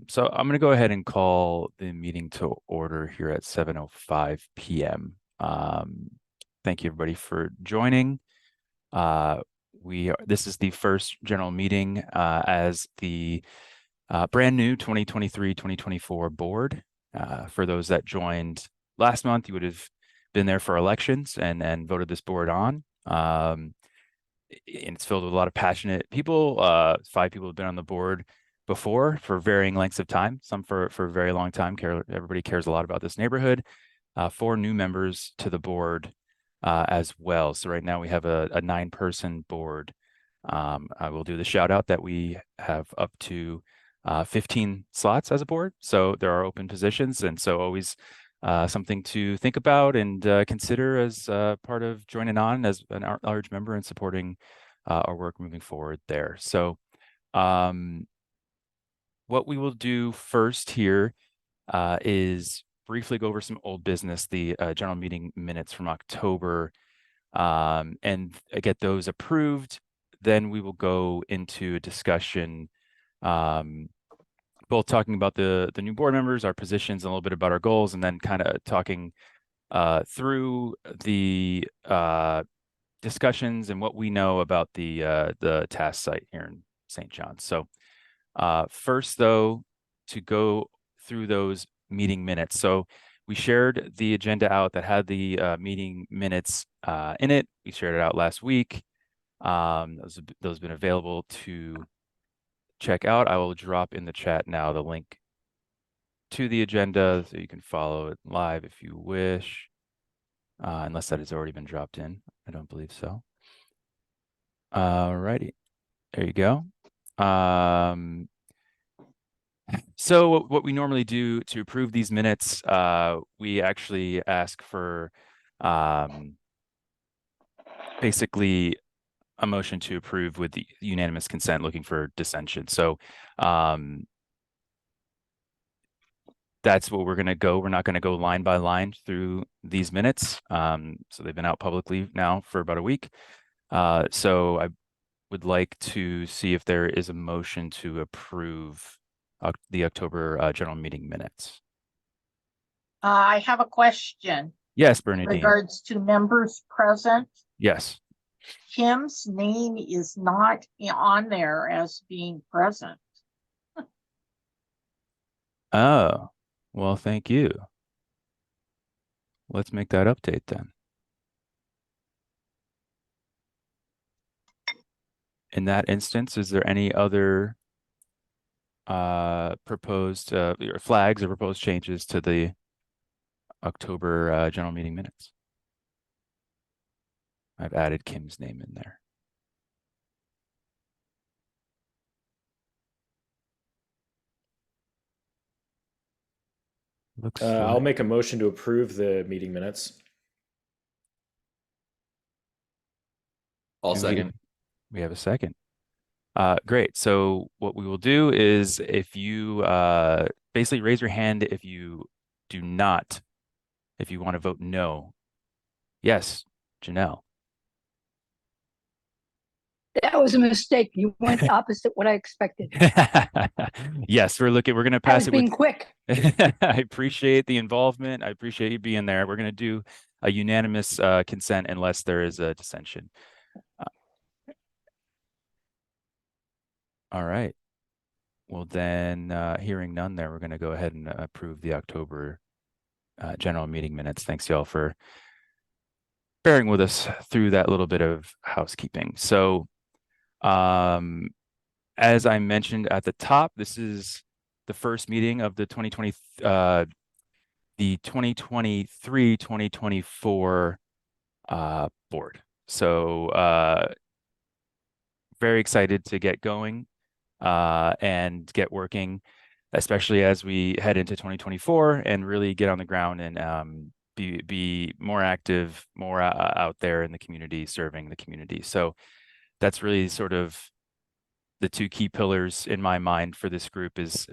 So I'm going to go ahead and call the meeting to order here at 7:05 p.m. Thank you everybody for joining. This is the first general meeting as the brand new 2023-2024 board. For those that joined last month, you would have been there for elections and voted this board on. And it's filled with a lot of passionate people. 5 people have been on the board before for varying lengths of time, some for a very long time. Everybody cares a lot about this neighborhood. 4 new members to the board as well. So right now we have a 9-person board. I will do the shout out that we have up to 15 slots as a board. So there are open positions, and so always something to think about and consider as part of joining on as an large member and supporting our work moving forward there. So what we will do first here is briefly go over some old business, the general meeting minutes from October, and get those approved. Then we will go into a discussion, both talking about the new board members, our positions, and a little bit about our goals, and then kind of talking through the discussions and what we know about the TASS site here in St. John. So first, though, to go through those meeting minutes. So we shared the agenda out that had the meeting minutes in it. We shared it out last week. Those have been available to check out. I will drop in the chat now the link to the agenda so you can follow it live if you wish, unless that has already been dropped in. I don't believe so. Alrighty, there you go. So what we normally do to approve these minutes, we actually ask for basically a motion to approve with the unanimous consent, looking for dissension. So that's what we're going to go. We're not going to go line by line through these minutes. So they've been out publicly now for about a week. So I would like to see if there is a motion to approve the October general meeting minutes. I have a question. Yes, Bernadine. Regards to members present. Yes. Kim's name is not on there as being present. Oh, well, thank you. Let's make that update then. In that instance, is there any other proposed flags or proposed changes to the October general meeting minutes? I've added Kim's name in there. I'll make a motion to approve the meeting minutes. I'll second. We have a second. Great. So what we will do is, if you basically raise your hand if you do not, if you want to vote no. Yes, Janelle. That was a mistake. You went opposite what I expected. Yes, we're going to pass it. Being quick. I appreciate the involvement. I appreciate you being there. We're going to do a unanimous consent unless there is a dissension. All right. Well, then, hearing none there, we're going to go ahead and approve the October general meeting minutes. Thanks, y'all, for bearing with us through that little bit of housekeeping. So, as I mentioned at the top, this is the first meeting of the 2023-2024 board. So, very excited to get going and get working, especially as we head into 2024 and really get on the ground and be more active, more out there in the community, serving the community. So that's really sort of the 2 key pillars in my mind for this group is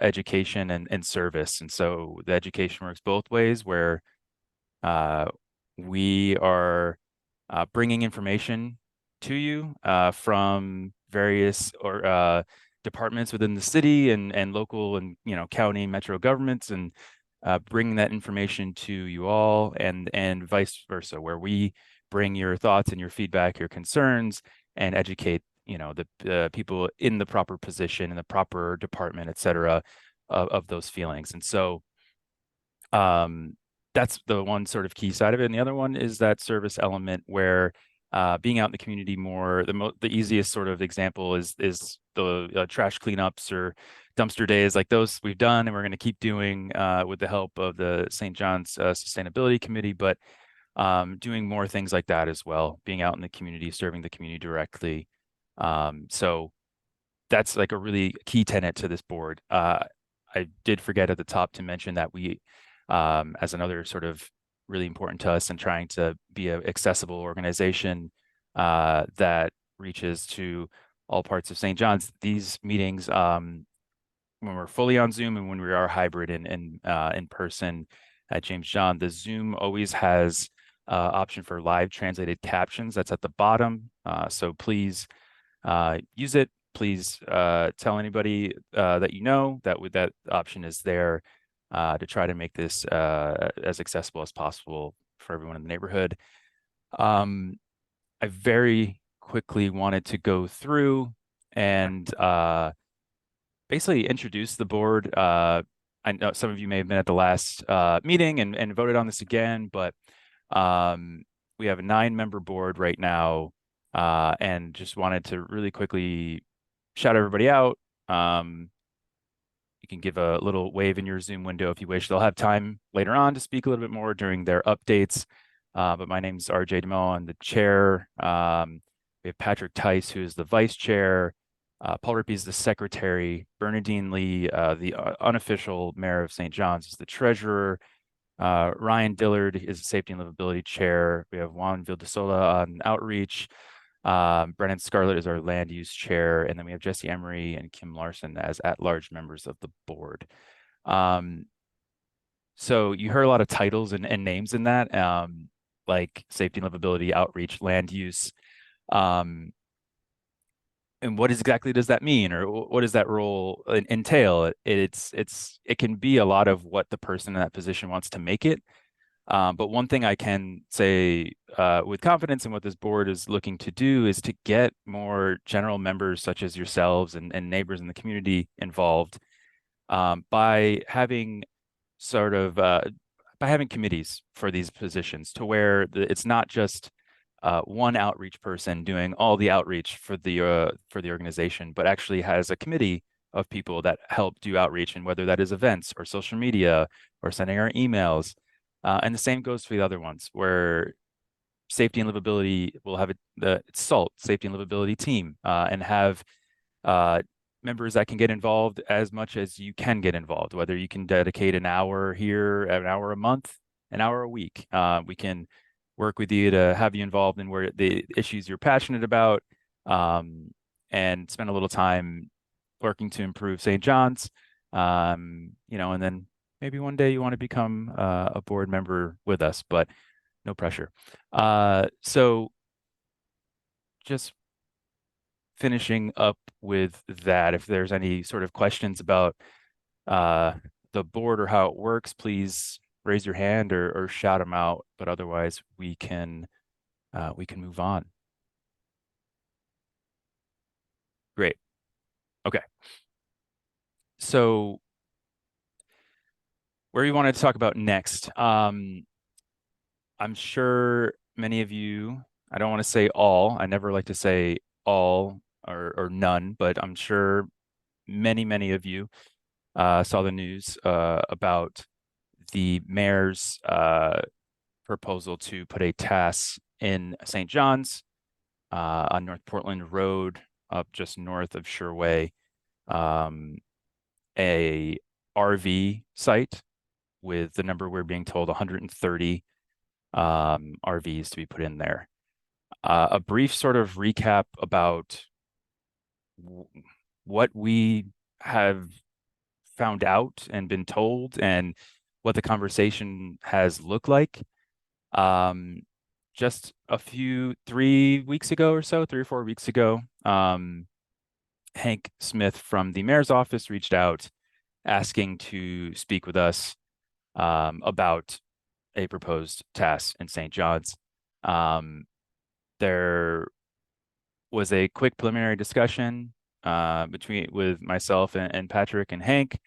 education and service. And so the education works both ways, where we are bringing information to you from various departments within the city and local and county metro governments, and bringing that information to you all, and vice versa, where we bring your thoughts and your feedback, your concerns, and educate the people in the proper position, in the proper department, et cetera, of those feelings. And so that's the one sort of key side of it. And the other one is that service element, where being out in the community more, the easiest sort of example is the trash cleanups or dumpster days, like those we've done and we're going to keep doing with the help of the St. John's Sustainability Committee, but doing more things like that as well, being out in the community, serving the community directly. So that's like a really key tenet to this board. I did forget at the top to mention that we, as another sort of really important to us and trying to be an accessible organization that reaches to all parts of St. John's, these meetings, when we're fully on Zoom and when we are hybrid in person at James John, the Zoom always has option for live translated captions. That's at the bottom. So please use it. Please tell anybody that you know that option is there to try to make this as accessible as possible for everyone in the neighborhood. I very quickly wanted to go through and basically introduce the board. I know some of you may have been at the last meeting and voted on this again, but we have a 9-member board right now, and just wanted to really quickly shout everybody out. You can give a little wave in your Zoom window if you wish. They'll have time later on to speak a little bit more during their updates. But my name's RJ DeMo. I'm the chair. We have Patrick Tice, who is the vice chair. Paul Rippey is the secretary. Bernadine Lee, the unofficial mayor of St. John's, is the treasurer. Ryan Dillard is the safety and livability chair. We have Juan Vildasola on outreach. Brennan Scarlett is our land use chair, and then we have Jesse Emery and Kim Larson as at-large members of the board. So you heard a lot of titles and names in that, like safety and livability, outreach, land use. And what exactly does that mean, or what does that role entail? It can be a lot of what the person in that position wants to make it. But one thing I can say with confidence in what this board is looking to do is to get more general members such as yourselves and neighbors in the community involved by having committees for these positions, to where it's not just one outreach person doing all the outreach for the organization, but actually has a committee of people that help do outreach, and whether that is events or social media or sending our emails. And the same goes for the other ones, where safety and livability will have the SALT, safety and livability team, and have members that can get involved as much as you can get involved, whether you can dedicate an hour here, an hour a month, an hour a week. We can work with you to have you involved in where the issues you're passionate about, and spend a little time working to improve St. John's, and then maybe one day you want to become a board member with us, but no pressure. So just finishing up with that, if there's any sort of questions about the board or how it works, please raise your hand or shout them out. But otherwise, we can move on. Great. Okay. So where you wanted to talk about next, I'm sure many of you, I don't want to say all, I never like to say all or none, but I'm sure many of you saw the news about the mayor's proposal to put a TASS in St. John's on North Portland Road, up just north of Sherway, a RV site with the number we're being told 130 RVs to be put in there. A brief sort of recap about what we have found out and been told and what the conversation has looked like. Just 3 weeks ago or so, 3 or 4 weeks ago, Hank Smith from the mayor's office reached out asking to speak with us about a proposed TASS in St. John's. There was a quick preliminary discussion with myself and Patrick and Hank,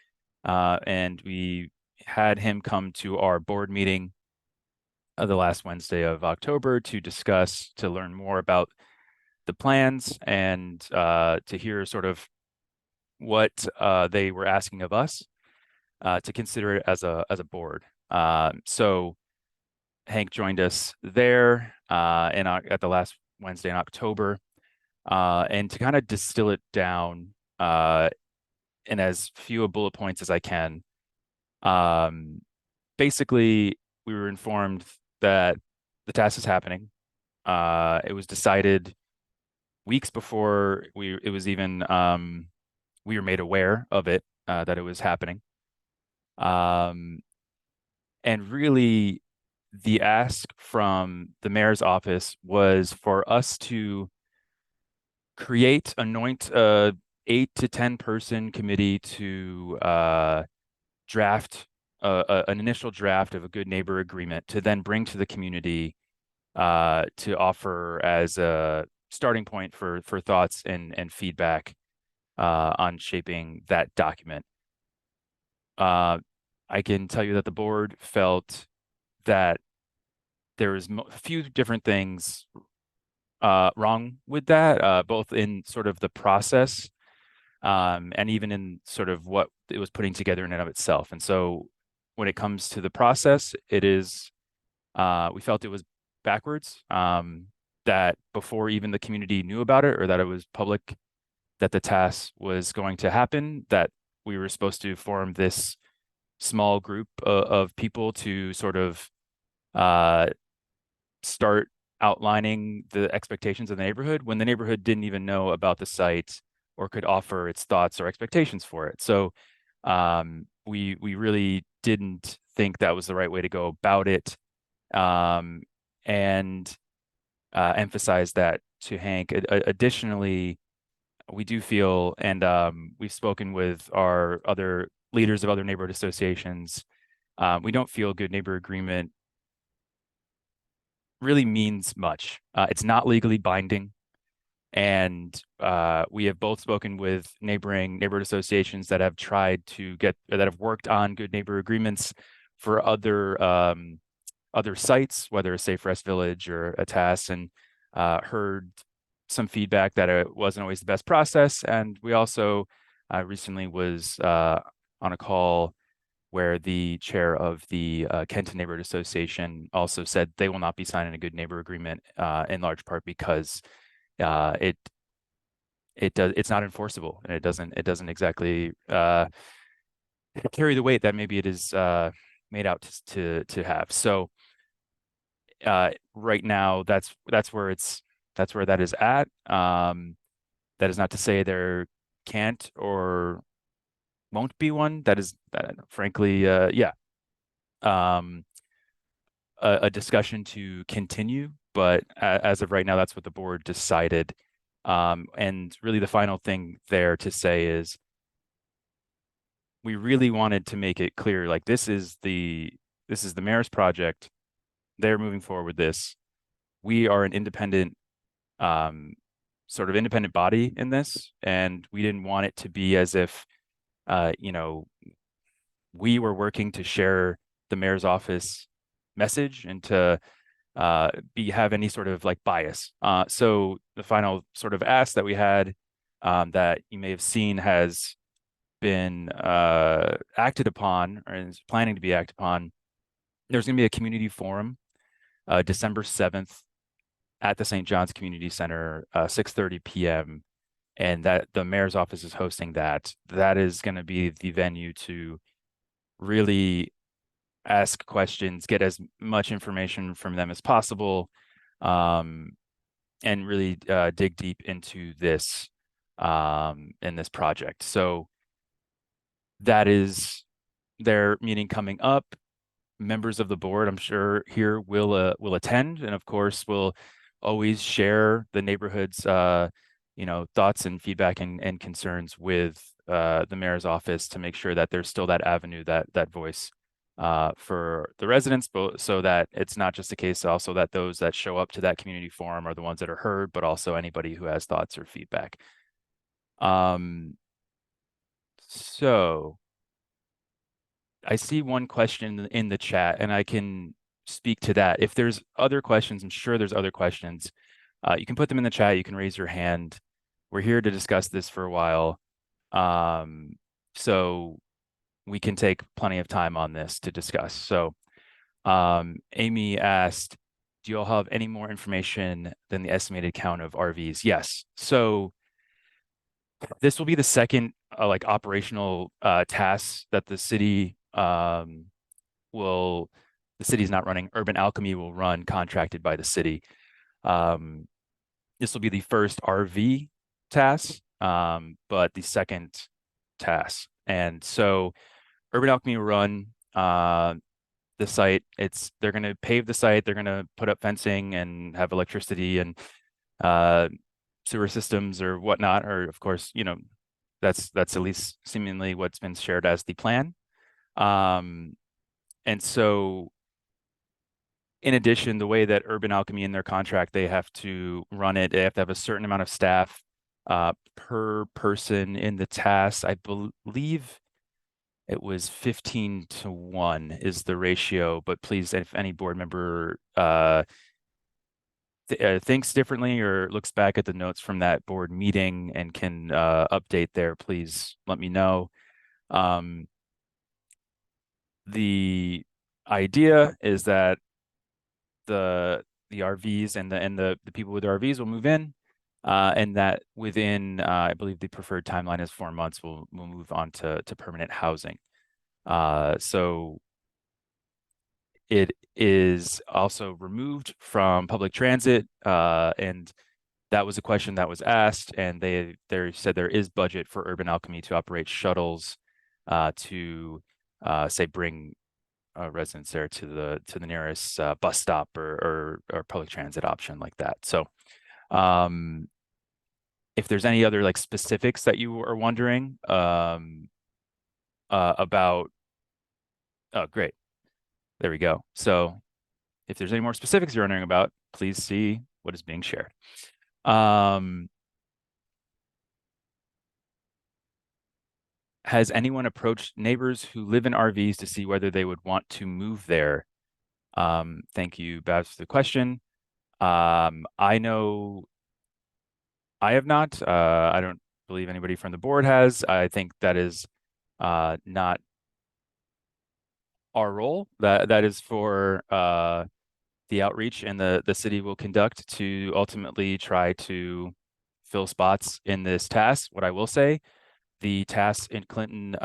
and we had him come to our board meeting the last Wednesday of October to learn more about the plans and to hear sort of what they were asking of us to consider it as a board. So Hank joined us there at the last Wednesday in October, and to kind of distill it down in as few bullet points as I can. Basically, we were informed that the TASS is happening. It was decided weeks before we were made aware of it, that it was happening. And really, the ask from the mayor's office was for us to anoint a 8 to 10 person committee to draft an initial draft of a good neighbor agreement to then bring to the community to offer as a starting point for thoughts and feedback on shaping that document. I can tell you that the board felt that there was a few different things wrong with that, both in sort of the process and even in sort of what it was putting together in and of itself. And so when it comes to the process, we felt it was backwards, that before even the community knew about it or that it was public that the TASS was going to happen, that we were supposed to form this small group of people to sort of start outlining the expectations of the neighborhood when the neighborhood didn't even know about the site or could offer its thoughts or expectations for it. So we really didn't think that was the right way to go about it, and emphasize that to Hank. Additionally, we do feel, and we've spoken with our other leaders of other neighborhood associations, we don't feel good neighbor agreement really means much. It's not legally binding. And we have both spoken with neighborhood associations that have that have worked on good neighbor agreements for other sites, whether a Safe Rest Village or a TASS, and heard some feedback that it wasn't always the best process. And we also recently was on a call where the chair of the Kenton Neighborhood Association also said they will not be signing a good neighbor agreement in large part because it's not enforceable, and it doesn't exactly carry the weight that maybe it is made out to have. So right now, that's where that is at. That is not to say there can't or won't be one. That is, frankly, a discussion to continue. But as of right now, that's what the board decided. And really, the final thing there to say is we really wanted to make it clear, like, this is the mayor's project. They're moving forward with this. We are an independent, sort of independent body in this, and we didn't want it to be as if we were working to share the mayor's office message and to have any sort of like bias. So the final sort of ask that we had, that you may have seen, has been acted upon, or is planning to be acted upon. There's going to be a community forum December 7th at the St. John's Community Center, 6:30 p.m. And that the mayor's office is hosting that. That is going to be the venue to really ask questions, get as much information from them as possible, and really dig deep into this in this project. So that is their meeting coming up. Members of the board, I'm sure here, will attend, and of course will always share the neighborhood's thoughts and feedback and concerns with the mayor's office to make sure that there's still that avenue, that voice for the residents, but so that it's not just a case also that those that show up to that community forum are the ones that are heard, but also anybody who has thoughts or feedback. So I see one question in the chat, and I can speak to that. If there's other questions, I'm sure there's other questions. You can put them in the chat. You can raise your hand. We're here to discuss this for a while. So we can take plenty of time on this to discuss. So Amy asked, do you all have any more information than the estimated count of RVs? Yes. So this will be the second like operational task that the city the city's not running. Urban Alchemy will run, contracted by the city. This will be the first RV task, but the second task. And so Urban Alchemy will run the site. They're going to pave the site. They're going to put up fencing and have electricity and sewer systems or whatnot. Or of course, that's at least seemingly what's been shared as the plan. And so in addition, the way that Urban Alchemy in their contract, they have to run it. They have to have a certain amount of staff per person in the task. I believe it was 15-1 is the ratio, but please, if any board member thinks differently or looks back at the notes from that board meeting and can update there, please let me know. The idea is that the RVs and the people with the RVs will move in, and that within I believe the preferred timeline is 4 months. We'll move on to permanent housing. So it is also removed from public transit, and that was a question that was asked, and they said there is budget for Urban Alchemy to operate shuttles to say bring residents there to the nearest bus stop or public transit option like that. So if there's any other like specifics that you are wondering about, oh great, there we go. So if there's any more specifics you're wondering about, please see what is being shared. Has anyone approached neighbors who live in RVs to see whether they would want to move there? Thank you, Babs, for the question. I know I have not. I don't believe anybody from the board has. I think that is not our role. That is for the outreach and the city will conduct to ultimately try to fill spots in this task. What I will say, the task in Clinton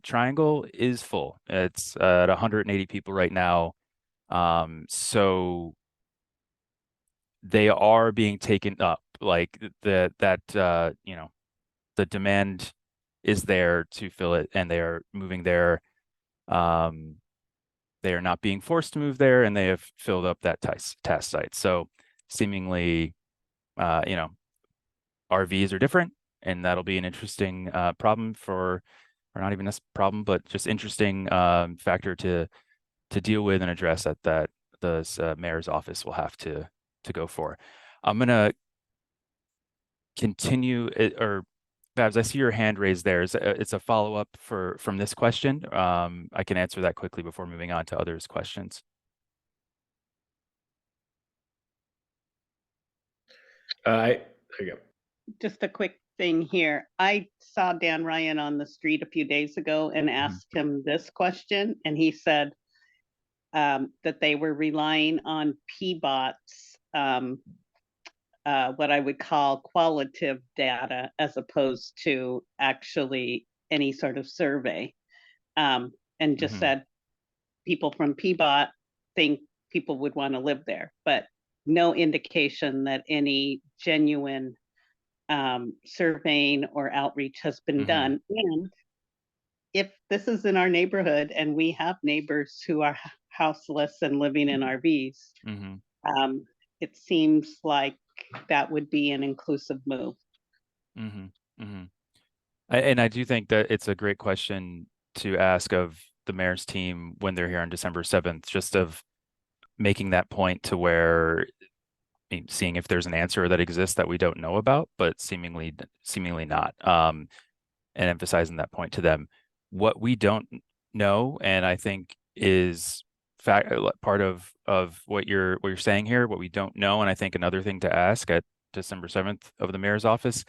Triangle is full. It's at 180 people right now. So they are being taken up, like the demand is there to fill it, and they are moving there. They are not being forced to move there, and they have filled up that task site. So seemingly, RVs are different, and that'll be an interesting problem or not even a problem, but just interesting factor to deal with and address that the mayor's office will have to go for. I'm gonna continue or Babs, I see your hand raised there. It's a follow-up from this question. I can answer that quickly before moving on to others' questions. There you go. Just a quick thing here. I saw Dan Ryan on the street a few days ago and asked him this question, and he said that they were relying on PBOT's what I would call qualitative data as opposed to actually any sort of survey, and just said people from PBOT think people would want to live there, but no indication that any genuine surveying or outreach has been done. And if this is in our neighborhood and we have neighbors who are houseless and living in RVs, it seems like that would be an inclusive move. Mm-hmm. Mm-hmm. And I do think that it's a great question to ask of the mayor's team when they're here on December 7th, just of making that point to where seeing if there's an answer that exists that we don't know about, but seemingly not. And emphasizing that point to them. What we don't know, and I think is part of what you're saying here, what we don't know, and I think another thing to ask at December 7th of the mayor's office.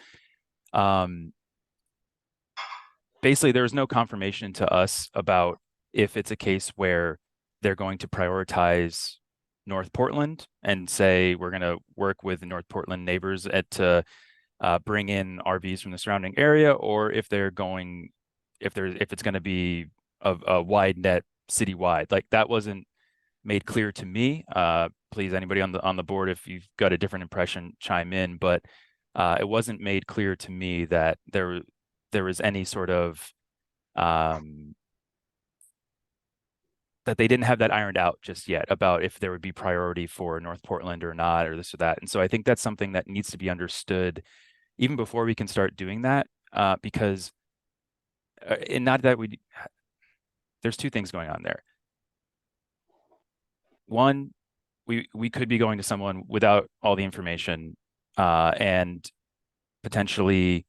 Basically, there was no confirmation to us about if it's a case where they're going to prioritize North Portland and say we're going to work with North Portland neighbors to bring in RVs from the surrounding area, or if they're going, if it's going to be a wide net citywide. Like that wasn't made clear to me. Please, anybody on the board, if you've got a different impression, chime in. But it wasn't made clear to me that there was any sort of that they didn't have that ironed out just yet about if there would be priority for North Portland or not, or this or that. And so I think that's something that needs to be understood even before we can start doing that, because and not that there's two things going on there. One, we could be going to someone without all the information and potentially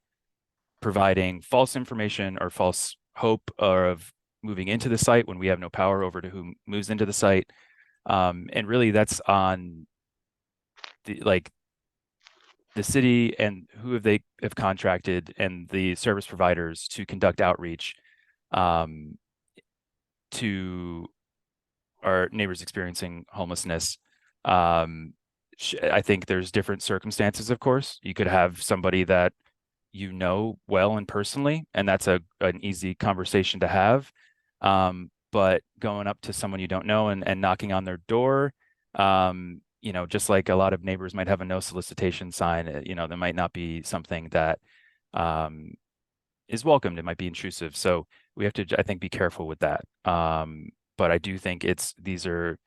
providing false information or false hope of moving into the site when we have no power over to who moves into the site. And really that's on the city and who have contracted and the service providers to conduct outreach to our neighbors experiencing homelessness. I think there's different circumstances, of course. You could have somebody that you know well and personally, and that's an easy conversation to have. But going up to someone you don't know and knocking on their door, just like a lot of neighbors might have a no solicitation sign, there might not be something that is welcomed. It might be intrusive. So we have to, I think, be careful with that. But I do think these are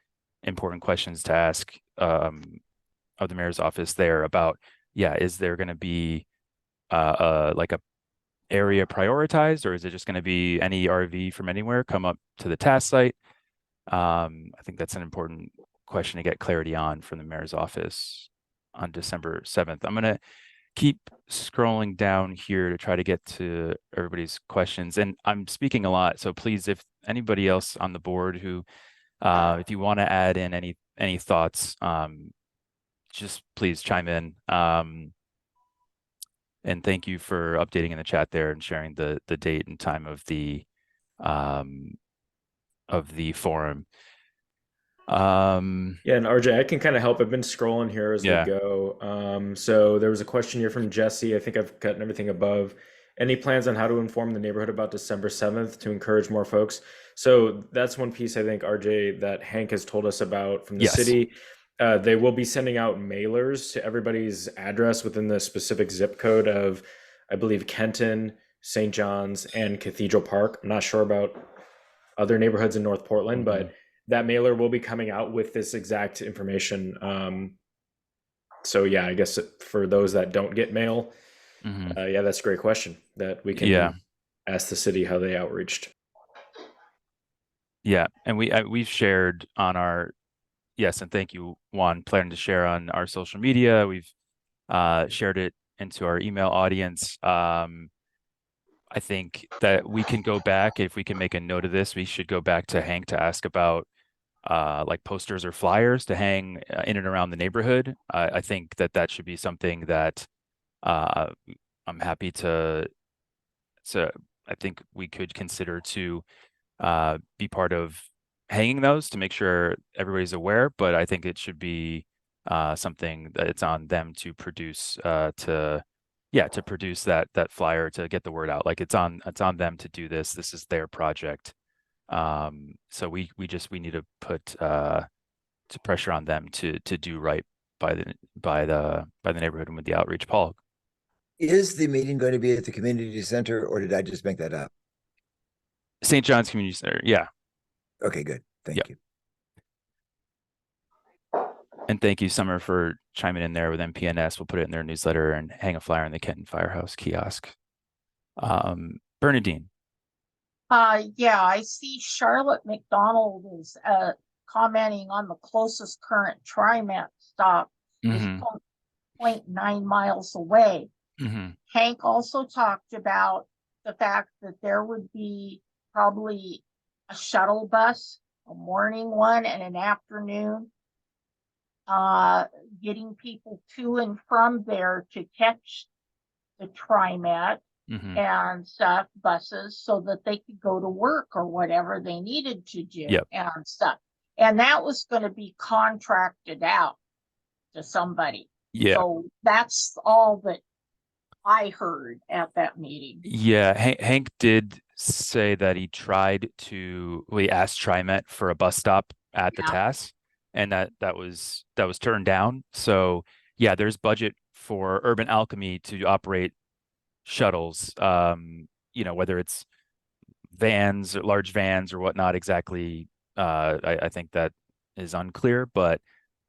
important questions to ask of the mayor's office there about, is there going to be like a area prioritized, or is it just going to be any RV from anywhere come up to the TASS site? I think that's an important question to get clarity on from the mayor's office on December 7th. I'm going to keep scrolling down here to try to get to everybody's questions. And I'm speaking a lot, so please, if anybody else on the board who, if you want to add in any thoughts, just please chime in. And thank you for updating in the chat there and sharing the date and time of the forum. Yeah, and RJ, I can kind of help. I've been scrolling here as we go. So there was a question here from Jesse. I think I've gotten everything above. Any plans on how to inform the neighborhood about December 7th to encourage more folks? So that's one piece, I think, RJ, that Hank has told us about from the city. They will be sending out mailers to everybody's address within the specific zip code of, I believe, Kenton, St. John's, and Cathedral Park. I'm not sure about other neighborhoods in North Portland, but that mailer will be coming out with this exact information. So yeah, I guess for those that don't get mail, that's a great question that we can ask the city how they outreached. Yeah, and we've shared on our, and thank you, Juan, planning to share on our social media. We've shared it into our email audience. I think that we can go back, if we can make a note of this, we should go back to Hank to ask about like posters or flyers to hang in and around the neighborhood. I think that should be something that I'm happy to I think we could consider to be part of hanging those to make sure everybody's aware, but I think it should be something that it's on them to produce to produce that flyer to get the word out. Like it's on them to do this. This is their project. So we need to put to pressure on them to do right by the neighborhood and with the outreach. Paul, is the meeting going to be at the community center, or did I just make that up? St. John's Community Center. Yeah. Okay, good. Thank you. And thank you, Summer, for chiming in there with MPNS. We'll put it in their newsletter and hang a flyer in the Kenton Firehouse kiosk. Bernadine. Yeah, I see Charlotte McDonald is commenting on the closest current TriMet stop is Mhm. 0.9 miles away. Mhm. Hank also talked about the fact that there would be probably a shuttle bus, a morning one and an afternoon, getting people to and from there to catch the TriMet Mhm. and stuff, buses, so that they could go to work or whatever they needed to do Yep. and stuff. And that was going to be contracted out to somebody. Yeah. So that's all that I heard at that meeting. Yeah. Hank did say that he we asked TriMet for a bus stop at the Yeah. TASS, and that was turned down. So yeah, there's budget for Urban Alchemy to operate shuttles. Whether it's vans or large vans or whatnot exactly. I think that is unclear, but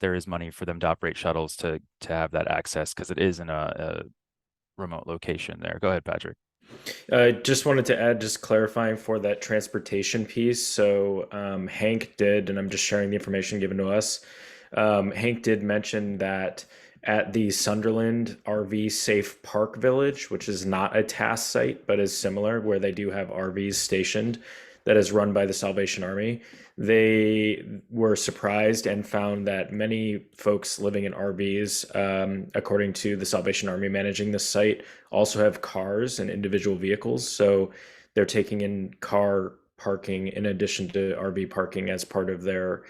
there is money for them to operate shuttles to have that access because it is in a remote location there. Go ahead, Patrick. Just wanted to add, just clarifying for that transportation piece. So Hank did, and I'm just sharing the information given to us. Hank did mention that at the Sunderland RV Safe Park Village, which is not a TASS site, but is similar, where they do have RVs stationed, that is run by the Salvation Army. They were surprised and found that many folks living in RVs, according to the Salvation Army managing this site, also have cars and individual vehicles. So they're taking in car parking in addition to RV parking as part of their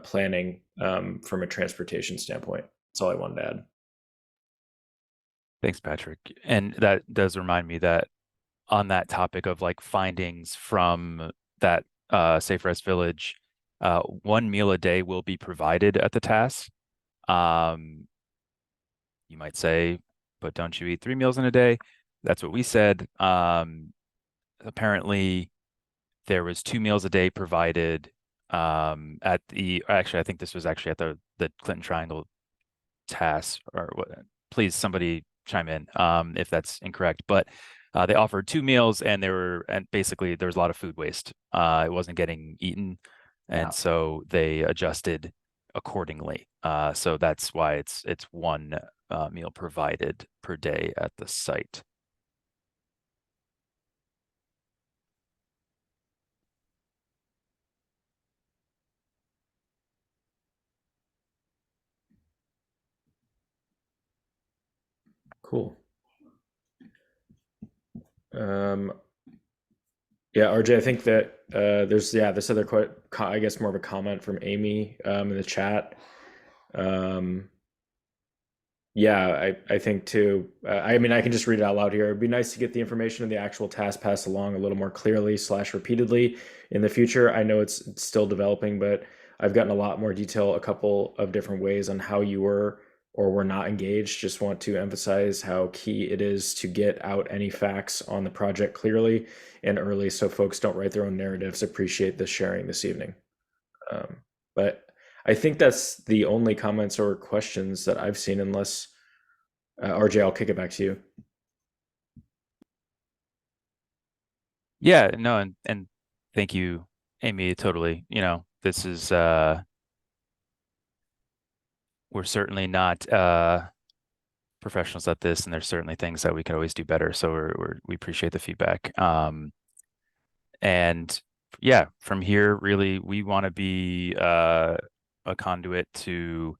planning from a transportation standpoint. That's all I wanted to add. Thanks, Patrick. And that does remind me that on that topic of like findings from that Safe Rest Village, 1 meal a day will be provided at the TASS. You might say, but don't you eat 3 meals in a day? That's what we said. Apparently, there was 2 meals a day provided at I think this was actually at the Clinton Triangle TASS, or what, please somebody chime in if that's incorrect, but they offered 2 meals and basically there was a lot of food waste. It wasn't getting eaten, and so they adjusted accordingly. So that's why it's 1 meal provided per day at the site. Cool. Yeah, RJ, I think that there's this other I guess more of a comment from Amy in the chat. I think too. I mean, I can just read it out loud here. It'd be nice to get the information in the actual task passed along a little more clearly / repeatedly in the future. I know it's still developing, but I've gotten a lot more detail a couple of different ways on how you were or were not engaged. Just want to emphasize how key it is to get out any facts on the project clearly and early so folks don't write their own narratives. Appreciate the sharing this evening. But I think that's the only comments or questions that I've seen, unless RJ, I'll kick it back to you. Yeah, no, and thank you, Amy. Totally. This is we're certainly not professionals at this, and there's certainly things that we could always do better. So we appreciate the feedback. And yeah, from here, really, we want to be a conduit to,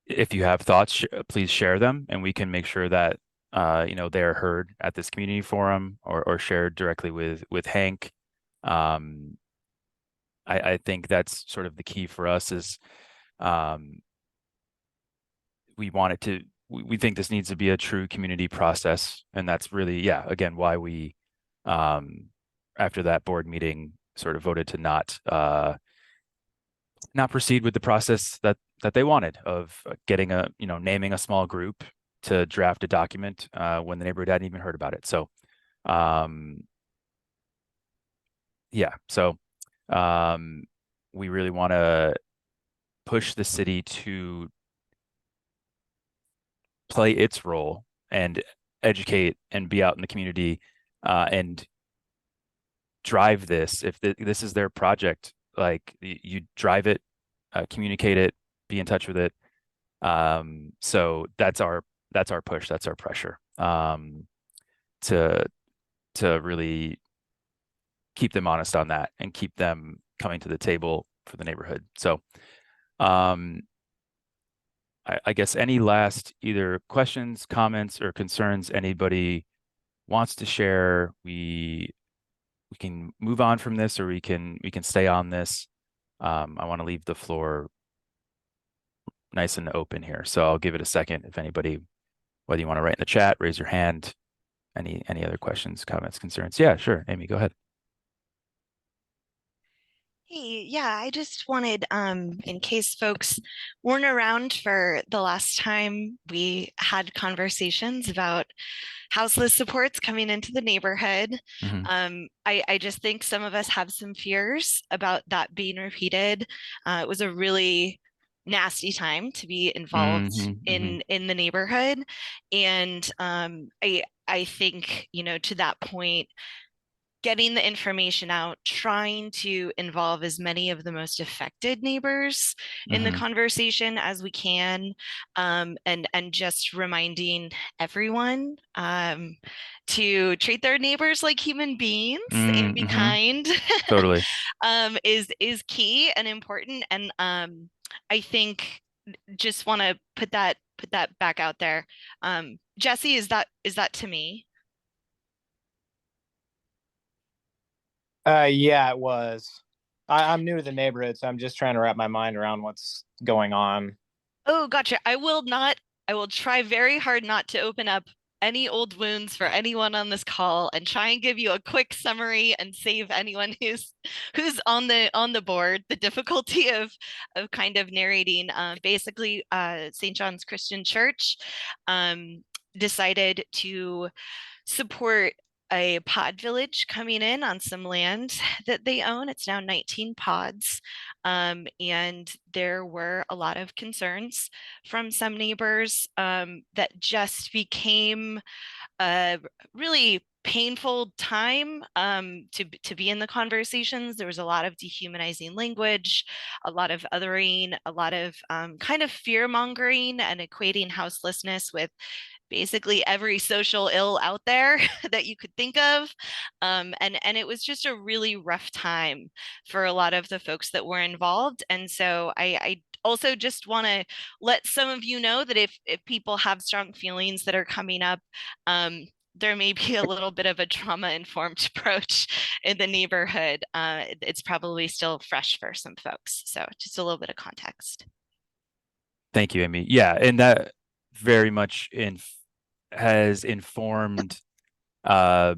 if you have thoughts, please share them, and we can make sure that they're heard at this community forum or shared directly with Hank. I think that's sort of the key for us is we think this needs to be a true community process, and that's really, again, why we after that board meeting sort of voted to not proceed with the process that they wanted of getting naming a small group to draft a document when the neighborhood hadn't even heard about it. So we really want to push the city to play its role and educate and be out in the community and drive this. If this is their project, like you drive it, communicate it, be in touch with it. So that's our push, that's our pressure to really keep them honest on that and keep them coming to the table for the neighborhood. So I guess any last either questions, comments, or concerns anybody wants to share, we can move on from this, or we can stay on this. I want to leave the floor nice and open here. So I'll give it a second if anybody, whether you want to write in the chat, raise your hand, any other questions, comments, concerns. Yeah, sure. Amy, go ahead. Hey, yeah, I just wanted, in case folks weren't around for the last time we had conversations about houseless supports coming into the neighborhood. I just think some of us have some fears about that being repeated. It was a really nasty time to be involved in the neighborhood. And I think, you know, to that point, getting the information out, trying to involve as many of the most affected neighbors in the conversation as we can, and just reminding everyone to treat their neighbors like human beings and be kind. Totally. Is key and important. And I think just want to put that back out there. Jesse, is that to me? Yeah, it was. I'm new to the neighborhood, so I'm just trying to wrap my mind around what's going on. Oh, gotcha. I will try very hard not to open up any old wounds for anyone on this call, and try and give you a quick summary and save anyone who's on the board the difficulty of kind of narrating. Basically, St. John's Christian Church decided to support a pod village coming in on some land that they own. It's now 19 pods. And there were a lot of concerns from some neighbors that just became a really painful time to be in the conversations. There was a lot of dehumanizing language, a lot of othering, a lot of kind of fear mongering and equating houselessness with basically every social ill out there that you could think of. And it was just a really rough time for a lot of the folks that were involved. And so I also just want to let some of you know that if people have strong feelings that are coming up, there may be a little bit of a trauma-informed approach in the neighborhood. It's probably still fresh for some folks. So just a little bit of context. Thank you, Amy. Yeah, and that very much has informed us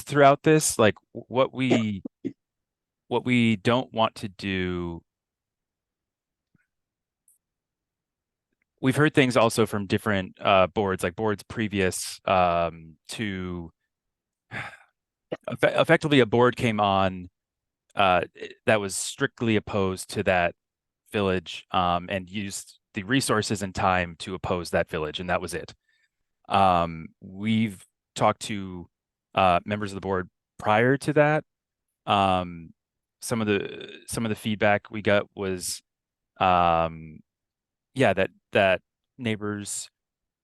throughout this. Like what we don't want to do. We've heard things also from different boards, like boards previous to effectively a board came on that was strictly opposed to that village and used the resources and time to oppose that village, and that was it. We've talked to members of the board prior to that. Some of the feedback we got was yeah, that neighbors,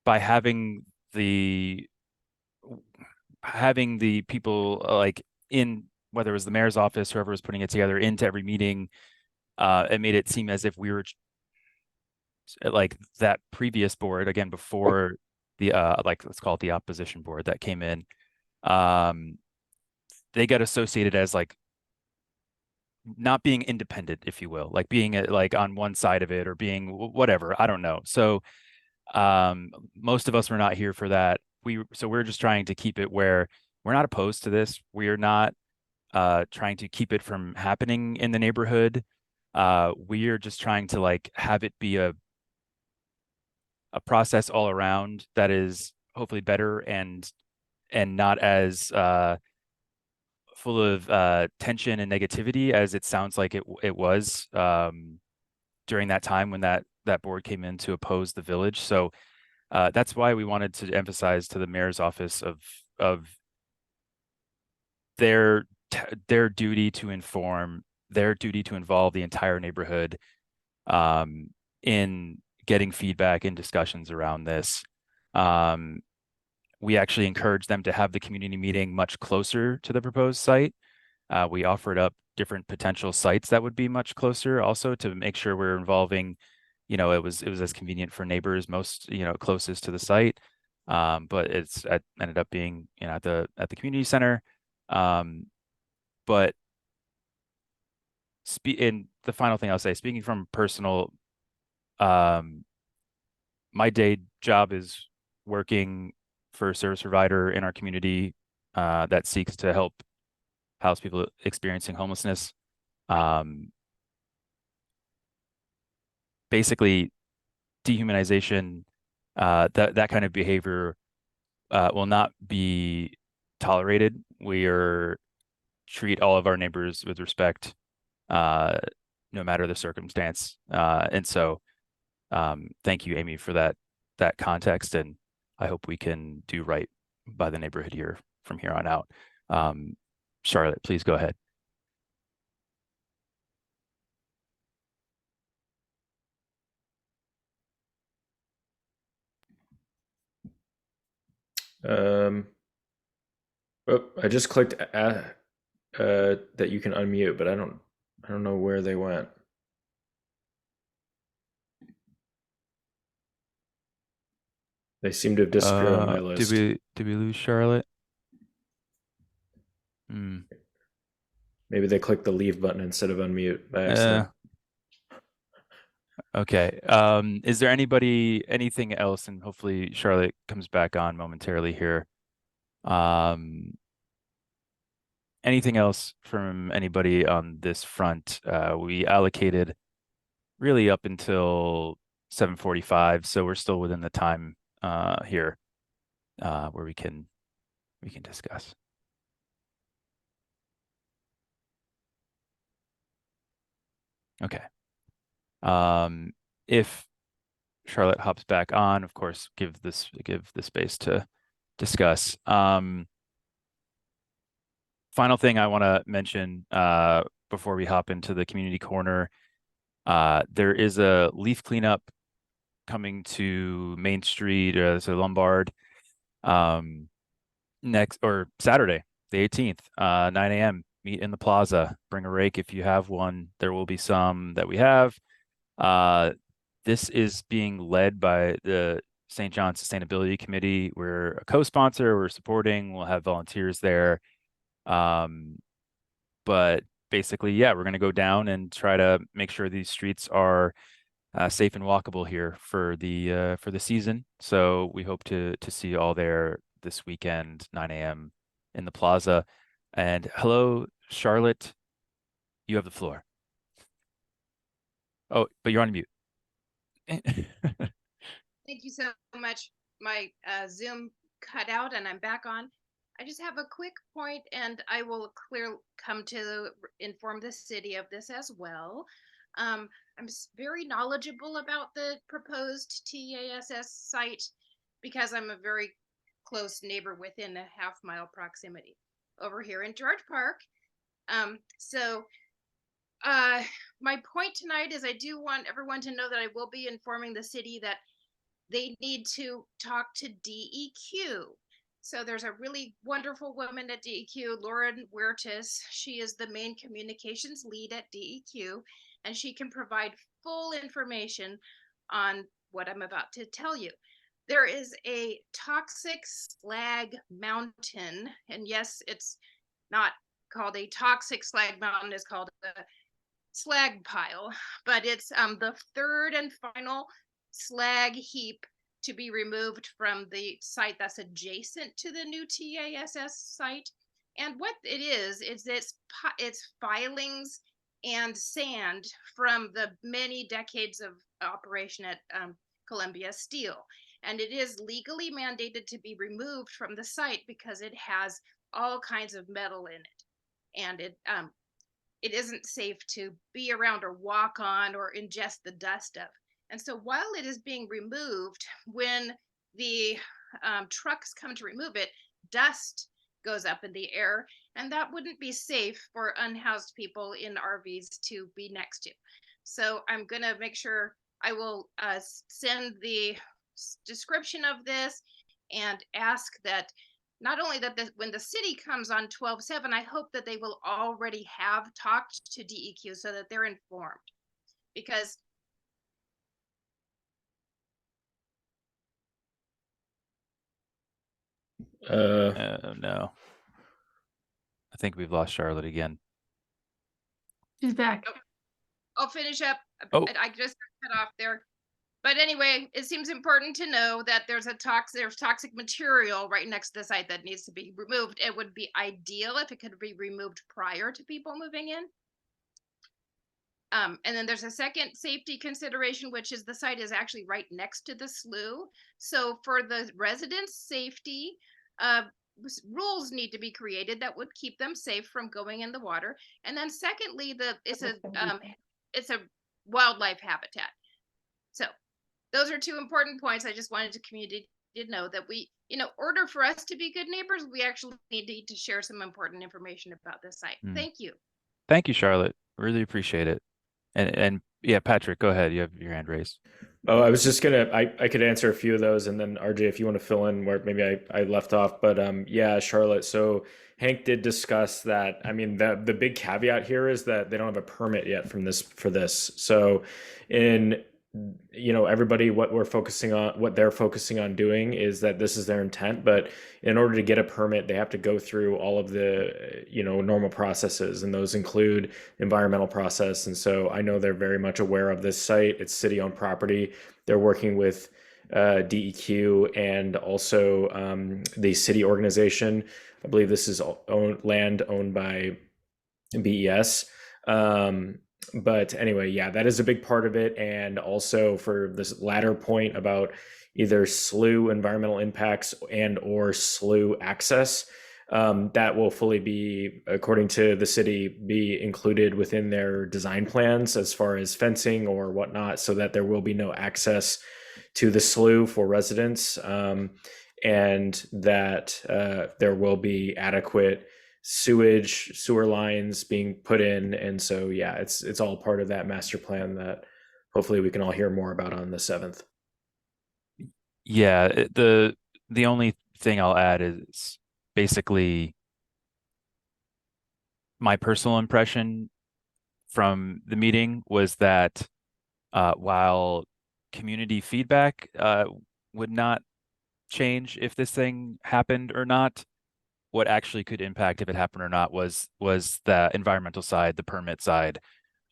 by having the people like in, whether it was the mayor's office, whoever was putting it together, into every meeting, it made it seem as if we were like that previous board, again, before the like, let's call it the opposition board that came in. They got associated as like not being independent, if you will, like being like on one side of it, or being whatever, I don't know. So most of us were not here for that. So we're just trying to keep it where we're not opposed to this. We're not trying to keep it from happening in the neighborhood. We are just trying to like have it be a process all around that is hopefully better and not as full of tension and negativity as it sounds like it was during that time when that board came in to oppose the village. So that's why we wanted to emphasize to the mayor's office of their duty to inform, their duty to involve the entire neighborhood in getting feedback and discussions around this. We actually encouraged them to have the community meeting much closer to the proposed site. We offered up different potential sites that would be much closer also to make sure we're involving, it was as convenient for neighbors most, closest to the site. But it ended up being, at the community center. But and the final thing I'll say, speaking from personal, my day job is working for a service provider in our community that seeks to help house people experiencing homelessness. Basically, dehumanization, that kind of behavior will not be tolerated. We treat all of our neighbors with respect, no matter the circumstance. And so, thank you, Amy, for that context, and I hope we can do right by the neighborhood here from here on out. Charlotte, please go ahead. I just clicked that you can unmute, but I don't know where they went. They seem to have disappeared on my list. Did we lose Charlotte? Maybe they clicked the leave button instead of unmute by accident. Okay. Is there anything else? And hopefully Charlotte comes back on momentarily here. Anything else from anybody on this front? We allocated really up until 7:45, so we're still within the time here where we can discuss. Okay. If Charlotte hops back on, of course, give the space to discuss. Final thing I want to mention before we hop into the community corner, there is a leaf cleanup coming to Main Street, so Lombard, next or Saturday, the 18th, 9 a.m. Meet in the plaza. Bring a rake if you have one. There will be some that we have. This is being led by the St. John Sustainability Committee. We're a co-sponsor. We're supporting. We'll have volunteers there. But basically, yeah, we're going to go down and try to make sure these streets are safe and walkable here for the season. So we hope to see you all there this weekend, 9 a.m. in the plaza. And hello, Charlotte, you have the floor. Oh, but you're on mute. Thank you so much. My Zoom cut out and I'm back on. I just have a quick point, and I will come to inform the city of this as well. I'm very knowledgeable about the proposed TASS site because I'm a very close neighbor within a half-mile proximity over here in George Park. My point tonight is I do want everyone to know that I will be informing the city that they need to talk to DEQ. So there's a really wonderful woman at DEQ, Lauren Huertas. She is the main communications lead at DEQ, and she can provide full information on what I'm about to tell you. There is a toxic slag mountain, and yes, it's not called a toxic slag mountain, it's called a slag pile, but it's the third and final slag heap to be removed from the site that's adjacent to the new TASS site. And what it is it's filings and sand from the many decades of operation at Columbia Steel. And it is legally mandated to be removed from the site because it has all kinds of metal in it. And it isn't safe to be around or walk on or ingest the dust of. And so while it is being removed, when the trucks come to remove it, dust goes up in the air, and that wouldn't be safe for unhoused people in RVs to be next to. So I'm going to make sure I will send the description of this and ask that not only that when the city comes on 12/7, I hope that they will already have talked to DEQ so that they're informed. Because no. I think we've lost Charlotte again. She's back. I'll finish up. Oh. I just got cut off there. But anyway, it seems important to know that there's toxic material right next to the site that needs to be removed. It would be ideal if it could be removed prior to people moving in. And then there's a second safety consideration, which is the site is actually right next to the slough. So for the residents' safety, rules need to be created that would keep them safe from going in the water. And then secondly, it's a wildlife habitat. So those are two important points. I just wanted the community to know that we, order for us to be good neighbors, we actually need to share some important information about this site. Thank you. Thank you, Charlotte. Really appreciate it. And yeah, Patrick, go ahead. You have your hand raised. Oh, I was just I could answer a few of those, and then RJ, if you want to fill in where maybe I left off. But yeah, Charlotte. So Hank did discuss that. I mean, the big caveat here is that they don't have a permit yet for this. So everybody, what they're focusing on doing is that this is their intent, but in order to get a permit, they have to go through all of the, normal processes, and those include environmental process. And so I know they're very much aware of this site. It's city-owned property. They're working with DEQ and also the city organization. I believe this is land owned by BES. But anyway, yeah, that is a big part of it. And also for this latter point about either slough environmental impacts and or slough access, that will fully be, according to the city, be included within their design plans as far as fencing or whatnot, so that there will be no access to the slough for residents, and that there will be adequate sewer lines being put in. And so yeah, it's all part of that master plan that hopefully we can all hear more about on the 7th. Yeah, the only thing I'll add is basically my personal impression from the meeting was that while community feedback would not change if this thing happened or not, what actually could impact if it happened or not was the environmental side, the permit side.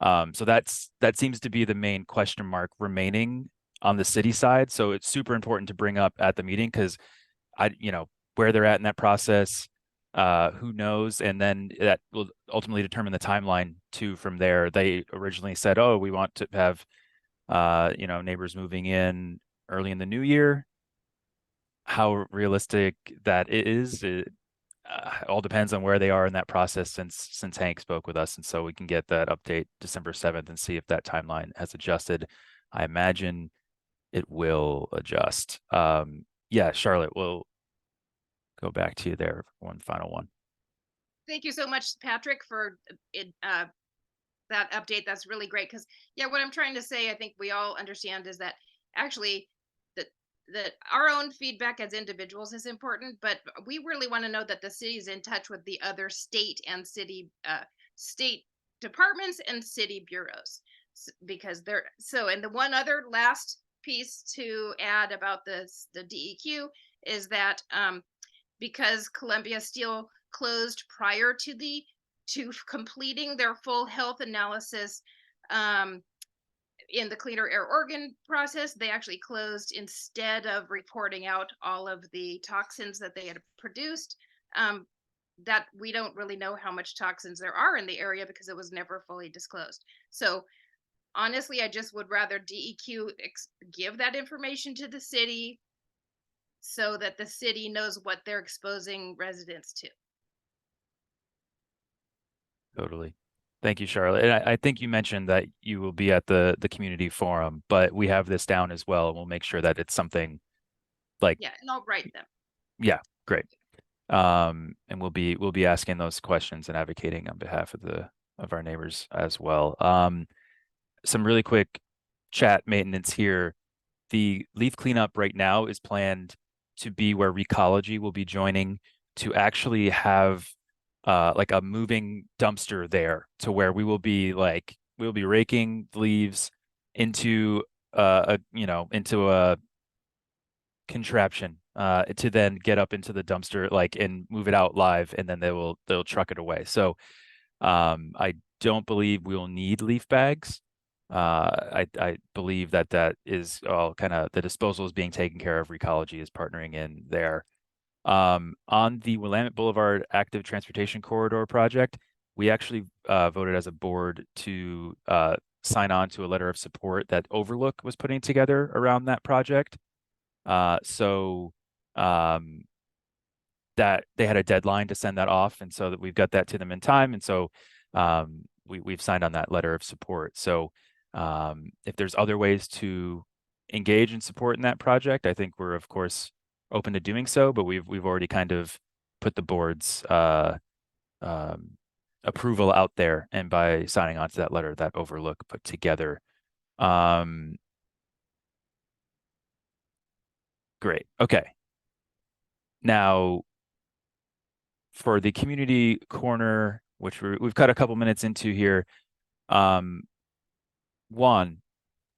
So that seems to be the main question mark remaining on the city side. So it's super important to bring up at the meeting, because where they're at in that process, who knows, and then that will ultimately determine the timeline too. From there, they originally said, oh, we want to have neighbors moving in early in the new year. How realistic that is, all depends on where they are in that process since Hank spoke with us. And so we can get that update December 7th and see if that timeline has adjusted. I imagine it will adjust. Yeah, Charlotte, we'll go back to you there for one final one. Thank you so much, Patrick, for that update. That's really great, because yeah, what I'm trying to say, I think we all understand, is that actually that our own feedback as individuals is important, but we really want to know that the city is in touch with the other state and city state departments and city bureaus, because they're so. And the one other last piece to add about the DEQ is that because Columbia Steel closed prior to completing their full health analysis in the Cleaner Air Oregon process, they actually closed instead of reporting out all of the toxins that they had produced. That we don't really know how much toxins there are in the area because it was never fully disclosed. So honestly, I just would rather DEQ give that information to the city so that the city knows what they're exposing residents to. Totally. Thank you, Charlotte. And I think you mentioned that you will be at the community forum, but we have this down as well. We'll make sure that it's something like, Yeah, and I'll write them. yeah, great. And we'll be asking those questions and advocating on behalf of our neighbors as well. Some really quick chat maintenance here. The leaf cleanup right now is planned to be where Recology will be joining to actually have like a moving dumpster there to where we'll be raking the leaves into into a contraption to then get up into the dumpster and move it out live, and then they'll truck it away. So I don't believe we'll need leaf bags. I believe that is all kind of the disposal is being taken care of. Recology is partnering in there. On the Willamette Boulevard Active Transportation Corridor project, we actually voted as a board to sign on to a letter of support that Overlook was putting together around that project. So that they had a deadline to send that off, and so that we've got that to them in time, and so we've signed on that letter of support. So if there's other ways to engage and support in that project, I think we're of course open to doing so, but we've already kind of put the board's approval out there, and by signing on to that letter that Overlook put together. Great. Okay. Now, for the community corner, which we've got a couple minutes into here, one,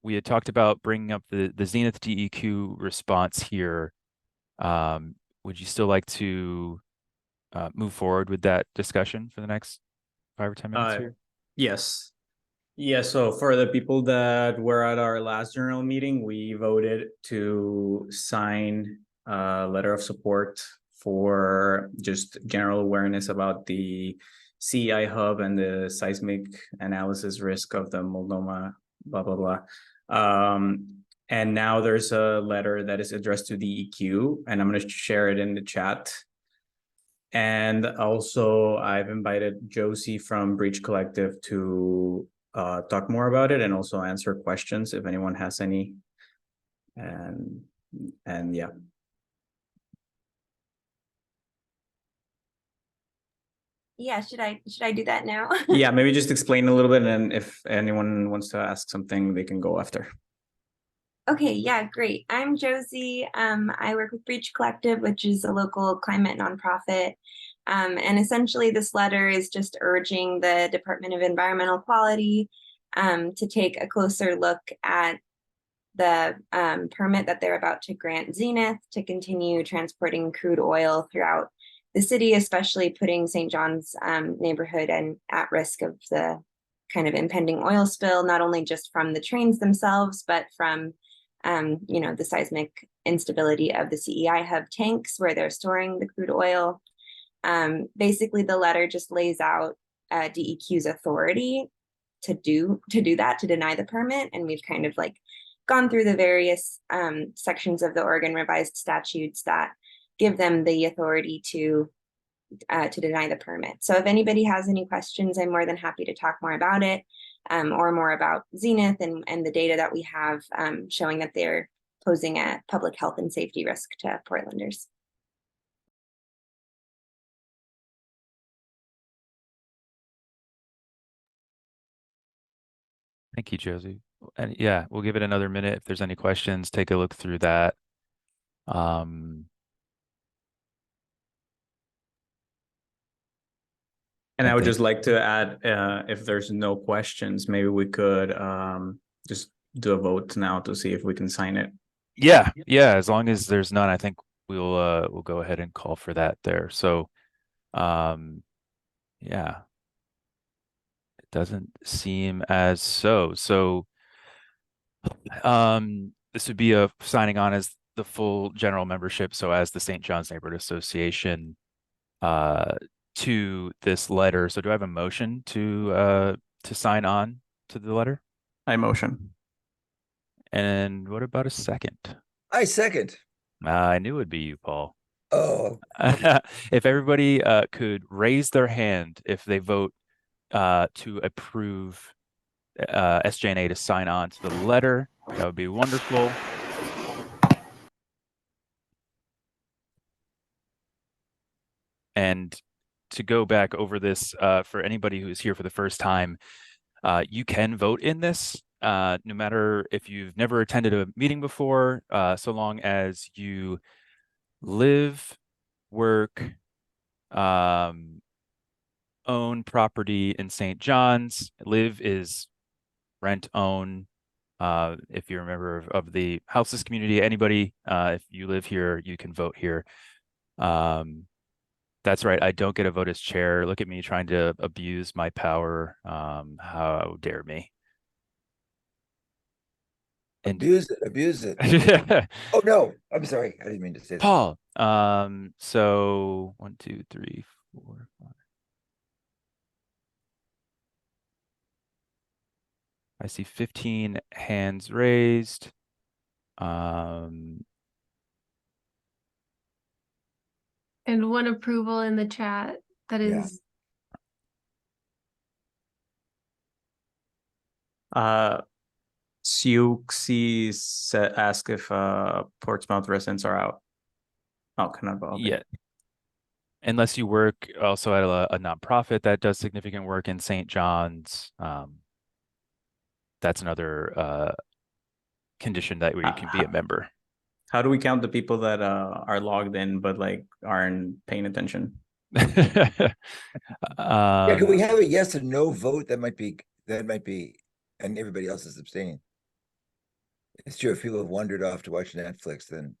we had talked about bringing up the Zenith DEQ response here. Would you still like to move forward with that discussion for the next 5 or 10 minutes here? Yes. Yeah, so for the people that were at our last general meeting, we voted to sign a letter of support for just general awareness about the CEI hub and the seismic analysis risk of the Multnomah, blah, blah, blah. And now there's a letter that is addressed to the EQ, and I'm going to share it in the chat. And also I've invited Josie from Breach Collective to talk more about it and also answer questions if anyone has any. And yeah. Yeah, should I do that now? Yeah, maybe just explain a little bit, and if anyone wants to ask something, they can go after. Okay, yeah, great. I'm Josie. I work with Breach Collective, which is a local climate nonprofit. And essentially this letter is just urging the Department of Environmental Quality to take a closer look at the permit that they're about to grant Zenith to continue transporting crude oil throughout the city, especially putting St. John's neighborhood and at risk of the kind of impending oil spill, not only just from the trains themselves, but from the seismic instability of the CEI hub tanks where they're storing the crude oil. Basically, the letter just lays out DEQ's authority to do that, to deny the permit. And we've kind of gone through the various sections of the Oregon revised statutes that give them the authority to deny the permit. So if anybody has any questions, I'm more than happy to talk more about it, or more about Zenith and the data that we have showing that they're posing a public health and safety risk to Portlanders. Thank you, Josie. And yeah, we'll give it another minute. If there's any questions, take a look through that. And I would just like to add, if there's no questions, maybe we could just do a vote now to see if we can sign it. Yeah. As long as there's none, I think we'll go ahead and call for that there. So, yeah, it doesn't seem as so. So, this would be a signing on as the full general membership. So, as the St. John's Neighborhood Association, to this letter. So do I have a motion to sign on to the letter? I motion. And what about a second? I second. I knew it would be you, Paul. Oh. If everybody could raise their hand if they vote to approve SJNA to sign on to the letter, that would be wonderful. And to go back over this for anybody who's here for the first time, you can vote in this, no matter if you've never attended a meeting before, so long as you live, work, own property in St. John's. Live is rent, own. If you're a member of the houseless community, anybody, if you live here, you can vote here. That's right. I don't get a vote as chair. Look at me trying to abuse my power. How dare me? And Abuse it. Abuse it. Oh no, I'm sorry. I didn't mean to say that. Paul. So 1, 2, 3, 4, 5. I see 15 hands raised. And one approval in the chat. That is. Siuxi asked if Portsmouth residents are out. Oh, kind of. Okay. Yeah. Unless you work also at a nonprofit that does significant work in St. John's. That's another condition that where you can be a member. How do we count the people that are logged in but like aren't paying attention? Yeah, could we have a yes or no vote? That might be, and everybody else is abstaining. It's true. If people have wandered off to watch Netflix, then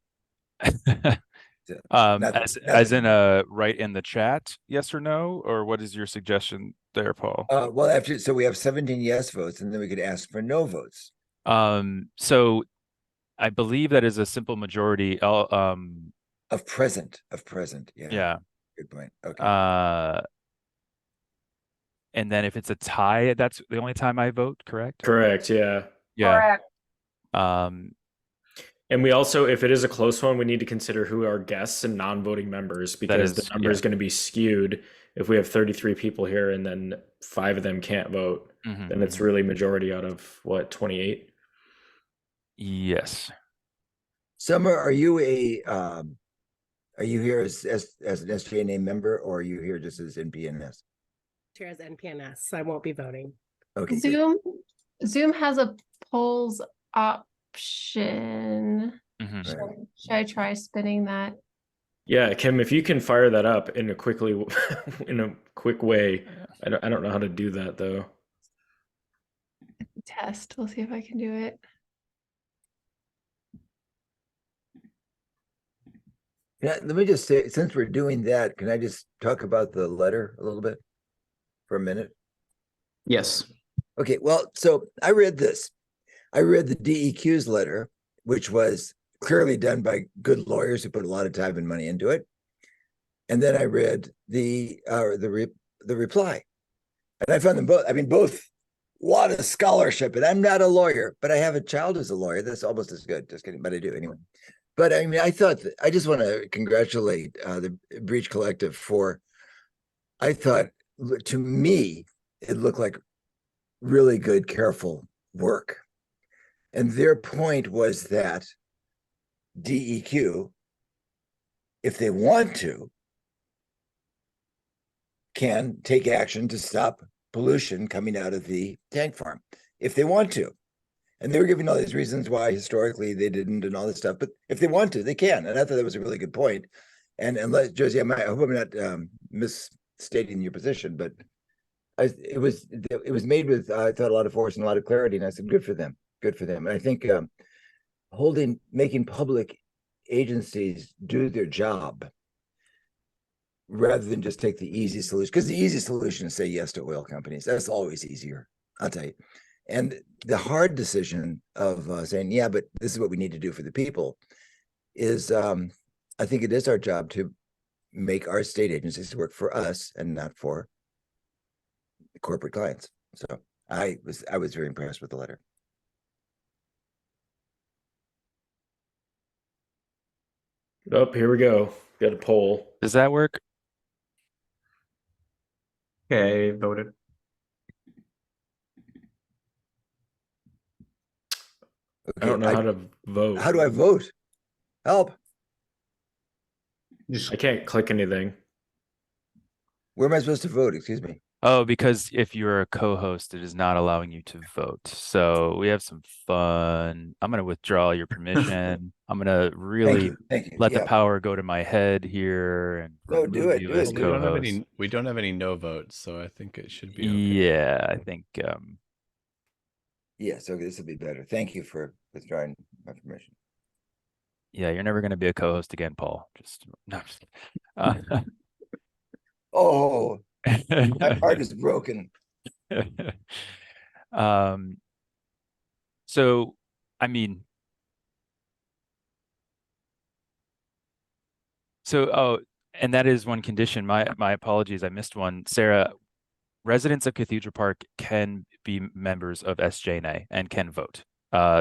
as in a write in the chat, yes or no, or what is your suggestion there, Paul? Well, so we have 17 yes votes, and then we could ask for no votes. So I believe that is a simple majority. Of present. Yeah. Yeah. Good point. Okay. And then if it's a tie, that's the only time I vote, correct? Correct. Yeah. Yeah. Correct. And we also, if it is a close one, we need to consider who are guests and non-voting members, because the number is going to be skewed. If we have 33 people here and then 5 of them can't vote, then it's really majority out of what, 28? Yes. Summer, are you here as an SJNA member, or are you here just as NPNS? Here as NPNS, I won't be voting. Okay. Zoom has a polls option. Should I try spinning that? Yeah, Kim, if you can fire that up in a quick way. I don't know how to do that though. Test. We'll see if I can do it. Yeah, let me just say, since we're doing that, can I just talk about the letter a little bit for a minute? Yes. Okay, well, so I read this. I read the DEQ's letter, which was clearly done by good lawyers who put a lot of time and money into it. And then I read the reply. And I found them both, both a lot of scholarship. And I'm not a lawyer, but I have a child who's a lawyer. That's almost as good. Just kidding, but I do anyway. But I thought I just want to congratulate the Breach Collective for, I thought, to me, it looked like really good, careful work. And their point was that DEQ, if they want to, can take action to stop pollution coming out of the tank farm, if they want to. And they were giving all these reasons why historically they didn't and all this stuff. But if they want to, they can. And I thought that was a really good point. And unless, Josie, I hope I'm not misstating your position, but it was made with, I thought, a lot of force and a lot of clarity. And I said, good for them. Good for them. And I think making public agencies do their job rather than just take the easy solution, because the easy solution is say yes to oil companies. That's always easier, I'll tell you. And the hard decision of saying, yeah, but this is what we need to do for the people is, I think it is our job to make our state agencies work for us and not for corporate clients. So I was very impressed with the letter. Oh, here we go. Got a poll. Does that work? Okay, voted. I don't know how to vote. How do I vote? Help. I can't click anything. Where am I supposed to vote? Excuse me. Oh, because if you're a co-host, it is not allowing you to vote. So we have some fun. I'm going to withdraw your permission. I'm going to really Thank you. let the Yeah. power go to my head here and No, do remove it. you Do as it. co-host. We don't have any no votes, so I think it should be okay. Yeah, I think Yes, okay, this will be better. Thank you for withdrawing my permission. yeah, you're never going to be a co-host again, Paul. Just no, I'm just kidding. Oh, my heart is broken. So I mean, and that is one condition. My apologies, I missed one. Sarah, residents of Cathedral Park can be members of SJNA and can vote.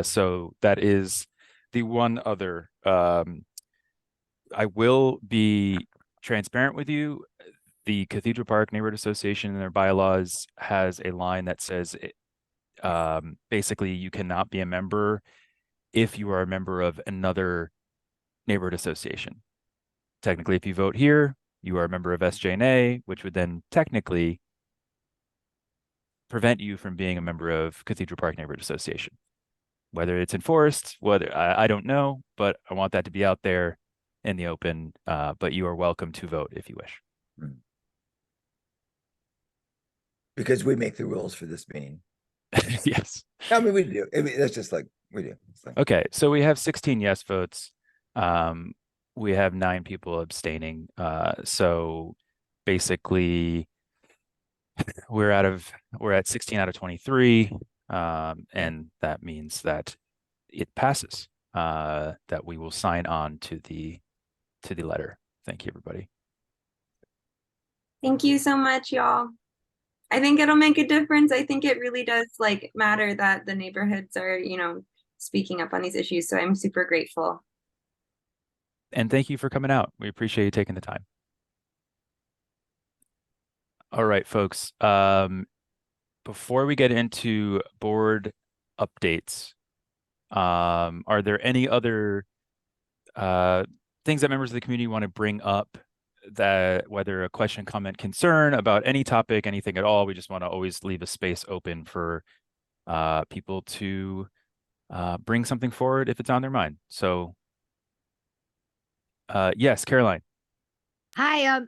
So that is the one other. I will be transparent with you. The Cathedral Park Neighborhood Association in their bylaws has a line that says basically you cannot be a member if you are a member of another neighborhood association. Technically, if you vote here, you are a member of SJNA, which would then technically prevent you from being a member of Cathedral Park Neighborhood Association. Whether it's enforced, whether I don't know, but I want that to be out there in the open. But you are welcome to vote if you wish. Because we make the rules for this meeting. Yes. I mean, we do. I mean, that's just like we do. Okay, so we have 16 yes votes. We have 9 people abstaining. So basically, we're at 16 out of 23, and that means that it passes. That we will sign on to the letter. Thank you, everybody. Thank you so much, y'all. I think it'll make a difference. I think it really does like matter that the neighborhoods are, speaking up on these issues. So I'm super grateful. And thank you for coming out. We appreciate you taking the time. All right, folks. Before we get into board updates, are there any other things that members of the community want to bring up, that whether a question, comment, concern about any topic, anything at all? We just want to always leave a space open for people to bring something forward if it's on their mind. So yes, Caroline. Hi,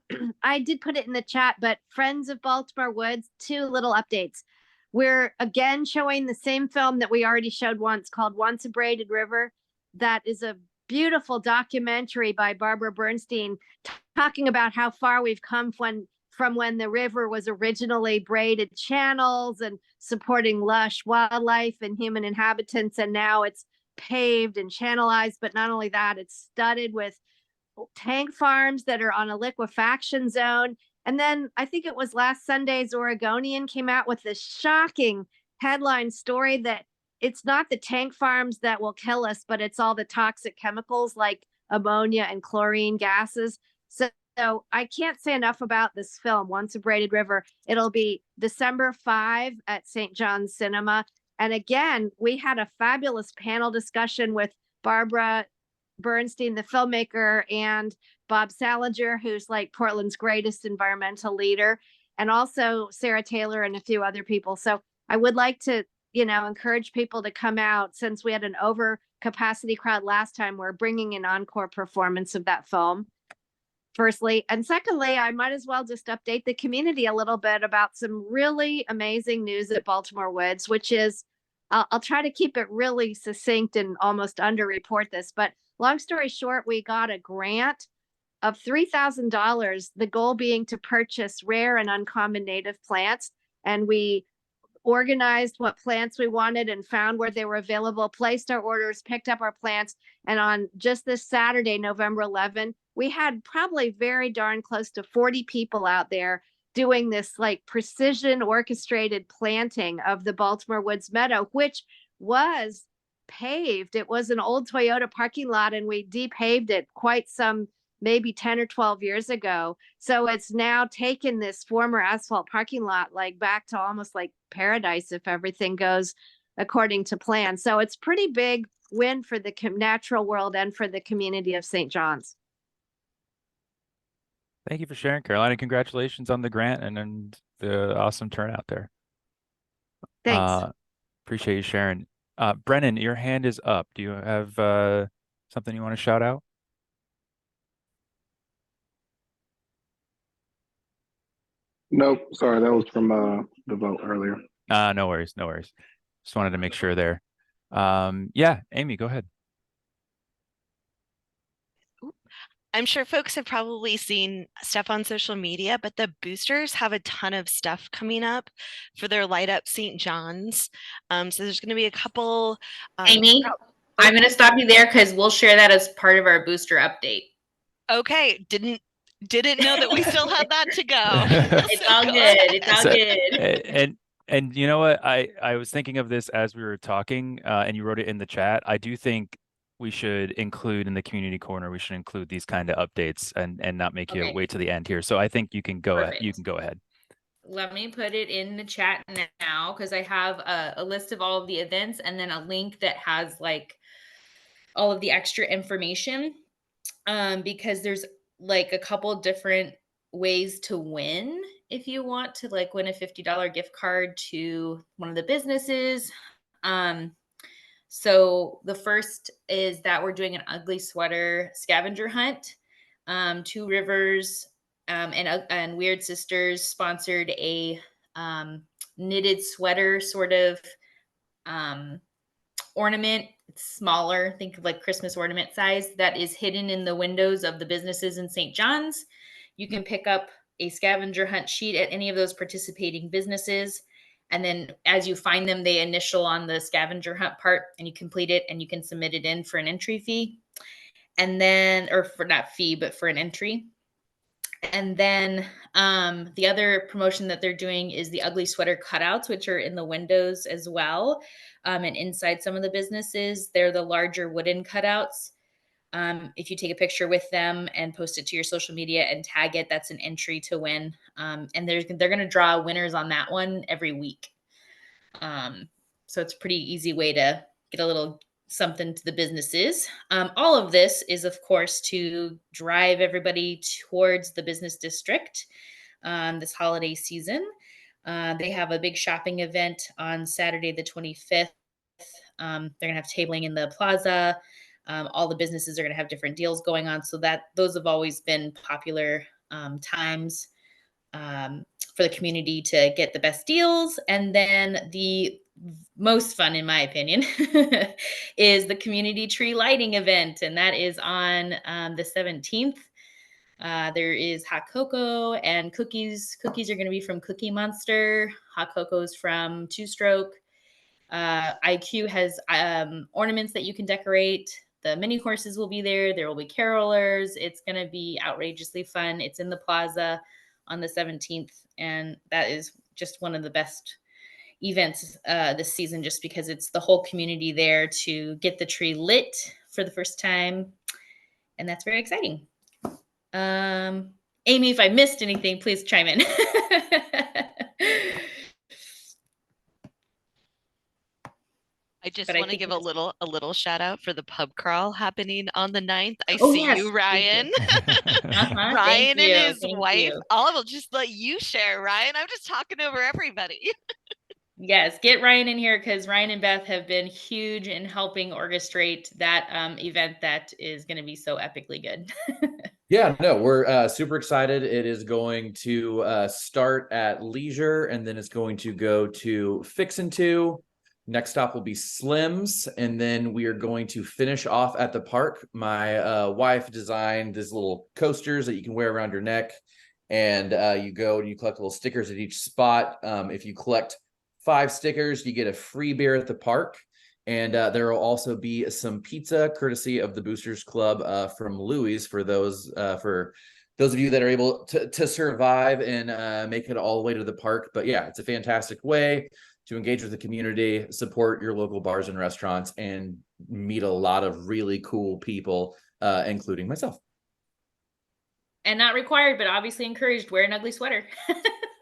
I did put it in the chat, but Friends of Baltimore Woods, 2 little updates. We're again showing the same film that we already showed once, called Once a Braided River. That is a beautiful documentary by Barbara Bernstein talking about how far we've come from when the river was originally braided channels and supporting lush wildlife and human inhabitants. And now it's paved and channelized. But not only that, it's studded with tank farms that are on a liquefaction zone. And then I think it was last Sunday's Oregonian came out with this shocking headline story that it's not the tank farms that will kill us, but it's all the toxic chemicals like ammonia and chlorine gases. So I can't say enough about this film, Once a Braided River. It'll be December 5 at St. John's Cinema. And again, we had a fabulous panel discussion with Barbara Bernstein, the filmmaker, and Bob Salinger, who's like Portland's greatest environmental leader, and also Sarah Taylor and a few other people. So I would like to, encourage people to come out. Since we had an over capacity crowd last time, we're bringing an encore performance of that film, firstly. And secondly, I might as well just update the community a little bit about some really amazing news at Baltimore Woods, which is, I'll try to keep it really succinct and almost underreport this, but long story short, we got a grant of $3,000, the goal being to purchase rare and uncommon native plants. And we organized what plants we wanted and found where they were available, placed our orders, picked up our plants. And on just this Saturday, November 11, we had probably very darn close to 40 people out there doing this like precision orchestrated planting of the Baltimore Woods Meadow, which was paved. It was an old Toyota parking lot, and we depaved it quite some, maybe 10 or 12 years ago. So it's now taken this former asphalt parking lot like back to almost like paradise if everything goes according to plan. So it's pretty big win for the natural world and for the community of St. John's. Thank you for sharing, Carolina. Congratulations on the grant and the awesome turnout there. Thanks. Appreciate you sharing. Brennan, your hand is up. Do you have something you want to shout out? Nope, sorry, that was from the vote earlier. No worries, no worries. Just wanted to make sure there. Yeah, Amy, go ahead. I'm sure folks have probably seen stuff on social media, but the boosters have a ton of stuff coming up for their Light Up St. John's. So there's going to be a couple. Amy, I'm going to stop you there because we'll share that as part of our booster update. Okay, didn't know that we still had that to go. It's all good. It's all good. And you know what? I was thinking of this as we were talking, and you wrote it in the chat. I do think we should include in the community corner, we should include these kind of updates and not make you wait to the end here. So I think you can go ahead. You can go ahead. Let me put it in the chat now because I have a list of all of the events and then a link that has like all of the extra information. Because there's like a couple different ways to win if you want to like win a $50 gift card to one of the businesses. So the first is that we're doing an ugly sweater scavenger hunt. Two Rivers and Weird Sisters sponsored a knitted sweater sort of ornament. It's smaller, think of like Christmas ornament size, that is hidden in the windows of the businesses in St. John's. You can pick up a scavenger hunt sheet at any of those participating businesses. And then as you find them, they initial on the scavenger hunt part and you complete it and you can submit it in for an entry fee. And then, or for not fee, but for an entry. And then the other promotion that they're doing is the ugly sweater cutouts, which are in the windows as well. And inside some of the businesses, they're the larger wooden cutouts. If you take a picture with them and post it to your social media and tag it, that's an entry to win. And they're going to draw winners on that one every week. So it's a pretty easy way to get a little something to the businesses. All of this is, of course, to drive everybody towards the business district this holiday season. They have a big shopping event on Saturday, the 25th. They're going to have tabling in the plaza. All the businesses are going to have different deals going on. So that those have always been popular times for the community to get the best deals. And then the most fun, in my opinion, is the community tree lighting event. And that is on the 17th. There is hot cocoa and cookies. Cookies are going to be from Cookie Monster. Hot cocoa is from Two Stroke. IQ has ornaments that you can decorate. The mini horses will be there. There will be carolers. It's going to be outrageously fun. It's in the plaza on the 17th. And that is just one of the best events this season, just because it's the whole community there to get the tree lit for the first time. And that's very exciting. Amy, if I missed anything, please chime in. I just want to give a little shout out for the pub crawl happening on the 9th. I Oh, see yes. you, Ryan. Thank Ryan you. and his Thank wife. you. I'll just let you share, Ryan. I'm just talking over everybody. Yes, get Ryan in here because Ryan and Beth have been huge in helping orchestrate that event that is going to be so epically good. Yeah, no, we're super excited. It is going to start at Leisure, and then it's going to go to Fixin' 2. Next stop will be Slim's, and then we are going to finish off at the park. My wife designed these little coasters that you can wear around your neck, and you go and you collect little stickers at each spot. If you collect 5 stickers, you get a free beer at the park. And there will also be some pizza courtesy of the Boosters Club from Louie's for those of you that are able to survive and make it all the way to the park. But yeah, it's a fantastic way to engage with the community, support your local bars and restaurants, and meet a lot of really cool people, including myself. And not required, but obviously encouraged. Wear an ugly sweater.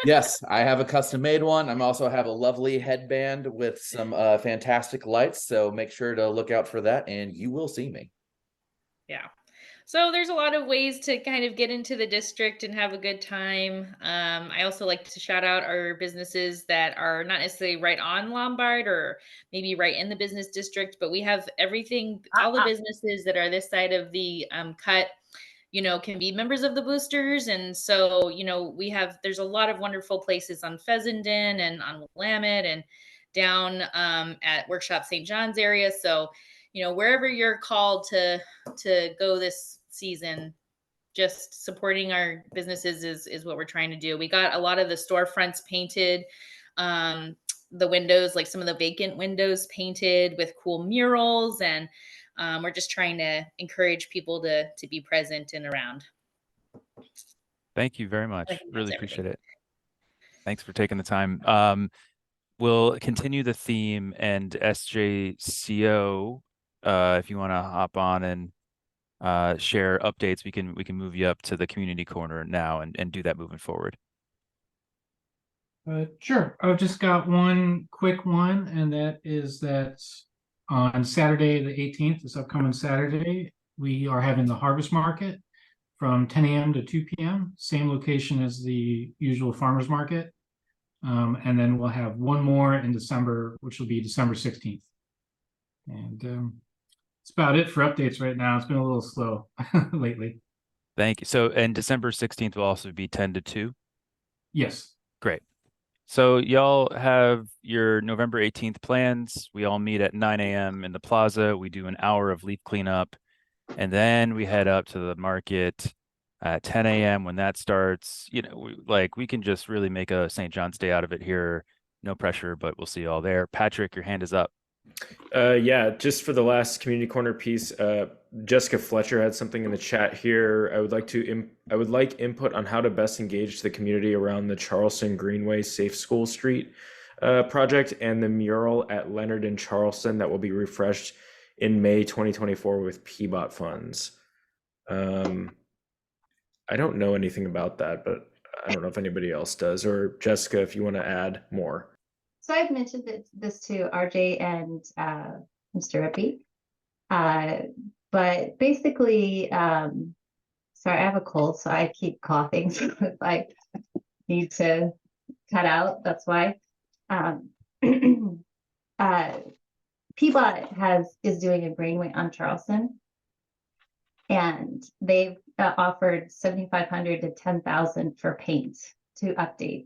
Yes, I have a custom made one. I'm also have a lovely headband with some fantastic lights. So make sure to look out for that and you will see me. Yeah. So there's a lot of ways to kind of get into the district and have a good time. I also like to shout out our businesses that are not necessarily right on Lombard or maybe right in the business district, but we have everything, all the businesses that are this side of the cut, you know, can be members of the boosters. And so, you know, there's a lot of wonderful places on Fessenden and on Willamette and down at Workshop St. John's area. So, you know, wherever you're called to go this season, just supporting our businesses is what we're trying to do. We got a lot of the storefronts painted, the windows, like some of the vacant windows painted with cool murals, and we're just trying to encourage people to be present and around. Thank you very much. Really appreciate it. Thanks for taking the time. We'll continue the theme, and SJCO, if you want to hop on and share updates, we can move you up to the community corner now and do that moving forward. Sure. I've just got one quick one, and that is that on Saturday the 18th, this upcoming Saturday, we are having the harvest market from 10 a.m. to 2 p.m. Same location as the usual farmers market. And then we'll have one more in December, which will be December 16th. And that's about it for updates right now. It's been a little slow lately. Thank you. So, and December 16th will also be 10 to 2? Yes. Great. So y'all have your November 18th plans. We all meet at 9 a.m. in the plaza. We do an hour of leaf cleanup, and then we head up to the market at 10 a.m. when that starts. You know, we can just really make a St. John's Day out of it here. No pressure, but we'll see you all there. Patrick, your hand is up. Yeah, just for the last community corner piece, Jessica Fletcher had something in the chat here. I would like input on how to best engage the community around the Charleston Greenway Safe School Street project and the mural at Leonard and Charleston that will be refreshed in May 2024 with PBOT funds. I don't know anything about that, but I don't know if anybody else does. Or Jessica, if you want to add more. So I've mentioned this to RJ and Mr. Rippey, but basically, sorry, I have a cold, so I keep coughing. So if I need to cut out, that's why. PBOT is doing a greenway on Charleston, and they've offered $7,500 to $10,000 for paint to update.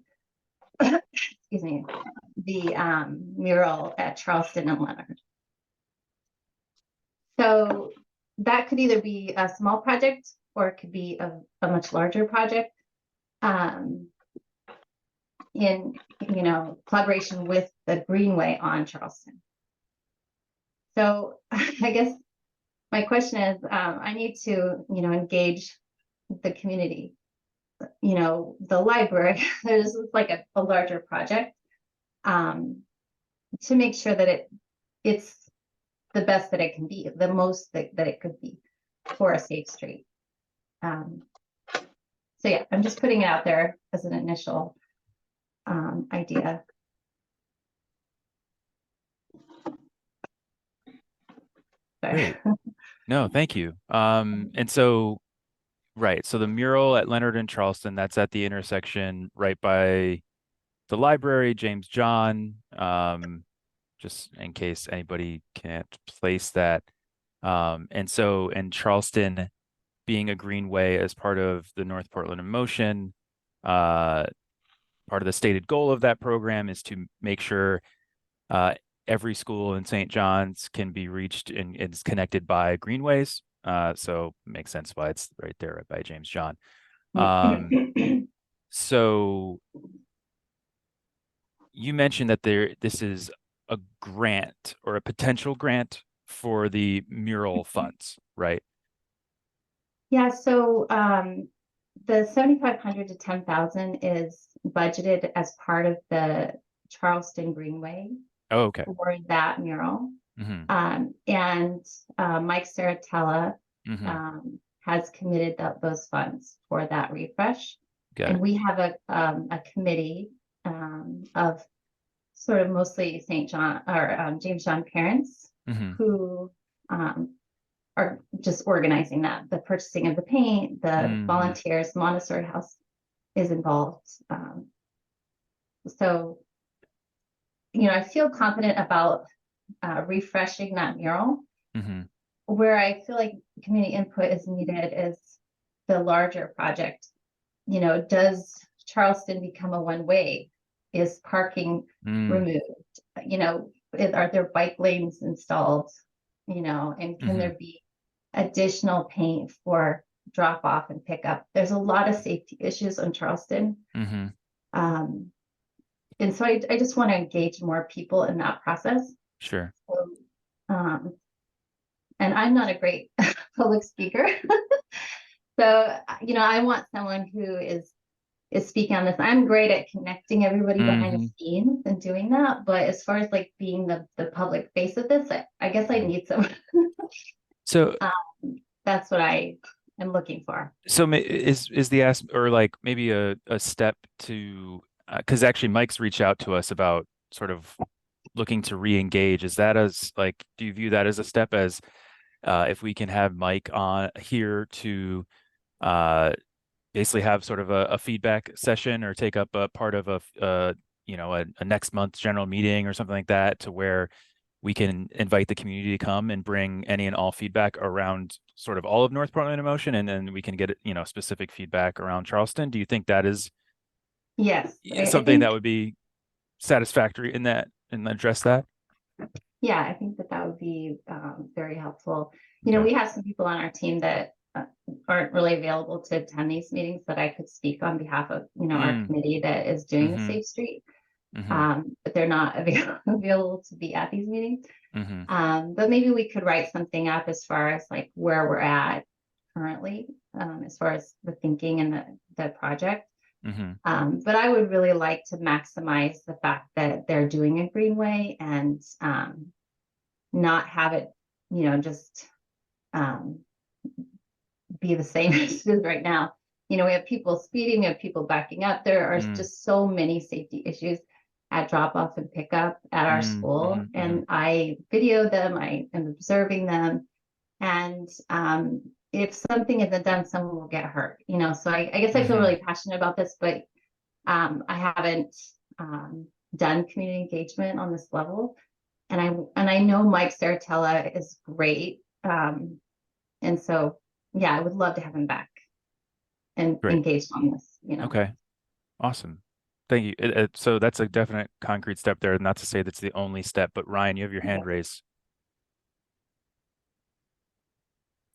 Excuse me, the mural at Charleston and Leonard. So that could either be a small project or it could be a much larger project in collaboration with the Greenway on Charleston. So I guess my question is, I need to engage the community. The library, there's like a larger project to make sure that it's the best that it can be, the most that it could be for a safe street. So yeah, I'm just putting it out there as an initial idea. Great. No, thank you. And so, right. So the mural at Leonard and Charleston, that's at the intersection right by the library, James John, just in case anybody can't place that. And so in Charleston being a greenway as part of the North Portland in Motion, part of the stated goal of that program is to make sure every school in St. John's can be reached and is connected by greenways. So it makes sense why it's right there by James John. So you mentioned that this is a grant or a potential grant for the mural funds, right? Yeah, so the $7,500 to $10,000 is budgeted as part of the Charleston Greenway. Oh, okay. For that mural. And Mike Saratella has committed those funds for that refresh. And we have a committee of sort of mostly St. John or James John parents who are just organizing that, the purchasing of the paint, the volunteers, Montessori House is involved. So, I feel confident about refreshing that mural. Where I feel like community input is needed is the larger project. Does Charleston become a one-way? Is parking removed? Are there bike lanes installed? And can there be additional paint for drop off and pickup? There's a lot of safety issues on Charleston. And so I just want to engage more people in that process. Sure. So, and I'm not a great public speaker. So, I want someone who is speaking on this. I'm great at connecting everybody behind the scenes and doing that. But as far as like being the public face of this, I guess I need someone. So that's what I am looking for. So is the ask, or like maybe a step to, because actually Mike's reached out to us about sort of looking to re-engage. Is that as like, do you view that as a step, as if we can have Mike on here to basically have sort of a feedback session, or take up a part of a next month's general meeting or something like that, to where we can invite the community to come and bring any and all feedback around sort of all of North Portland in motion, and then we can get specific feedback around Charleston. Do you think that is something that would be satisfactory in that, and address that? Yeah, I think that would be very helpful. We have some people on our team that aren't really available to attend these meetings, that I could speak on behalf of, our committee that is doing the Safe Street. But they're not available to be at these meetings. But maybe we could write something up as far as like where we're at currently, as far as the thinking and the project. But I would really like to maximize the fact that they're doing a greenway, and not have it, just be the same as it is right now. We have people speeding, we have people backing up. There are just so many safety issues at drop off and pickup at our school. And I video them, I am observing them. And if something isn't done, someone will get hurt, so I guess I feel really passionate about this, but I haven't done community engagement on this level. And I know Mike Saratella is great. And so, yeah, I would love to have him back and engaged on this, Okay. Awesome. Thank you. So that's a definite concrete step there. Not to say that's the only step, but Ryan, you have your hand raised.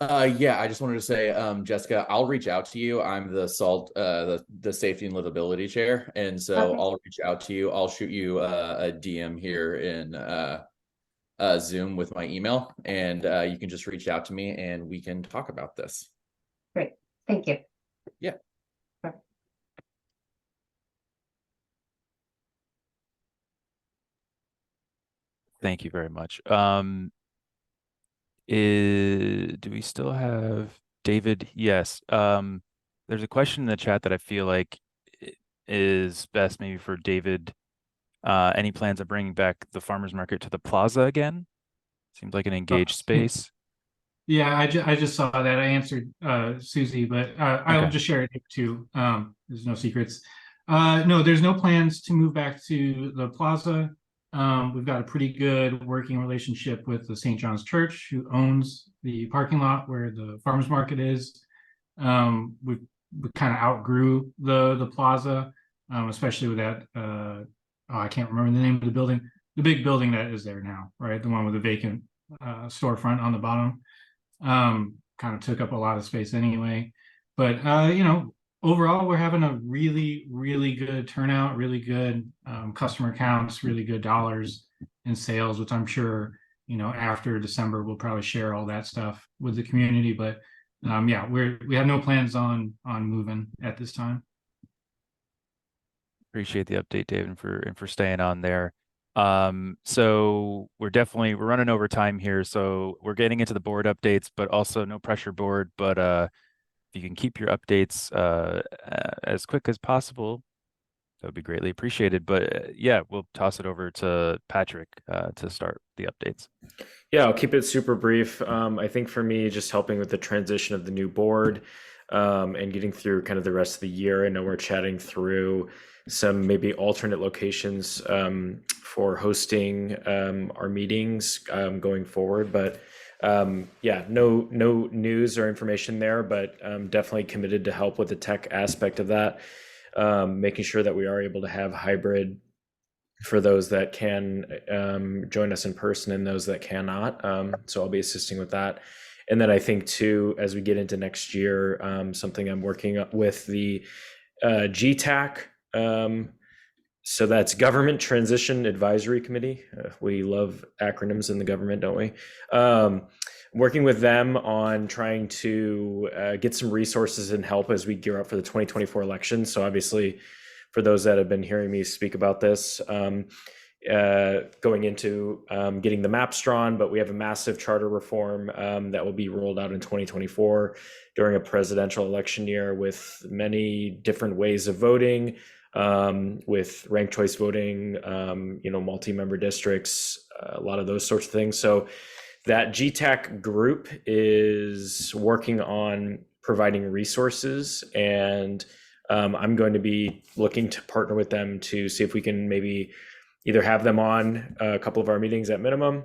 Yeah, I just wanted to say, Jessica, I'll reach out to you. I'm the SALT, the safety and livability chair. And so I'll reach out to you. I'll shoot you a DM here in Zoom with my email, and you can just reach out to me and we can talk about this. Great. Thank you. Yeah. Thank you very much. Do we still have David? Yes. There's a question in the chat that I feel like is best maybe for David. Any plans of bringing back the farmers market to the plaza again? Seems like an engaged space. Yeah, I just saw that. I answered Susie, but I will just share it too. There's no secrets. No, there's no plans to move back to the plaza. We've got a pretty good working relationship with the St. John's Church, who owns the parking lot where the farmers market is. We kind of outgrew the plaza, especially with that. I can't remember the name of the building. The big building that is there now, right? The one with the vacant storefront on the bottom. Kind of took up a lot of space anyway. But overall, we're having a really, really good turnout, really good customer counts, really good dollars in sales, which I'm sure, after December, we'll probably share all that stuff with the community. But yeah, we have no plans on moving at this time. Appreciate the update, David, and for staying on there. So we're running over time here, so we're getting into the board updates, but also no pressure board. But if you can keep your updates as quick as possible, that would be greatly appreciated. But yeah, we'll toss it over to Patrick to start the updates. Yeah, I'll keep it super brief. I think for me, just helping with the transition of the new board and getting through kind of the rest of the year. I know we're chatting through some maybe alternate locations for hosting our meetings going forward. But yeah, no news or information there, but definitely committed to help with the tech aspect of that, making sure that we are able to have hybrid for those that can join us in person and those that cannot. So I'll be assisting with that. And then I think too, as we get into next year, something I'm working with the GTAC. So that's Government Transition Advisory Committee. We love acronyms in the government, don't we? Working with them on trying to get some resources and help as we gear up for the 2024 election. So obviously, for those that have been hearing me speak about this, going into getting the maps drawn, but we have a massive charter reform that will be rolled out in 2024 during a presidential election year with many different ways of voting, with ranked choice voting, multi-member districts, a lot of those sorts of things. So that GTAC group is working on providing resources, and I'm going to be looking to partner with them to see if we can maybe either have them on a couple of our meetings at minimum,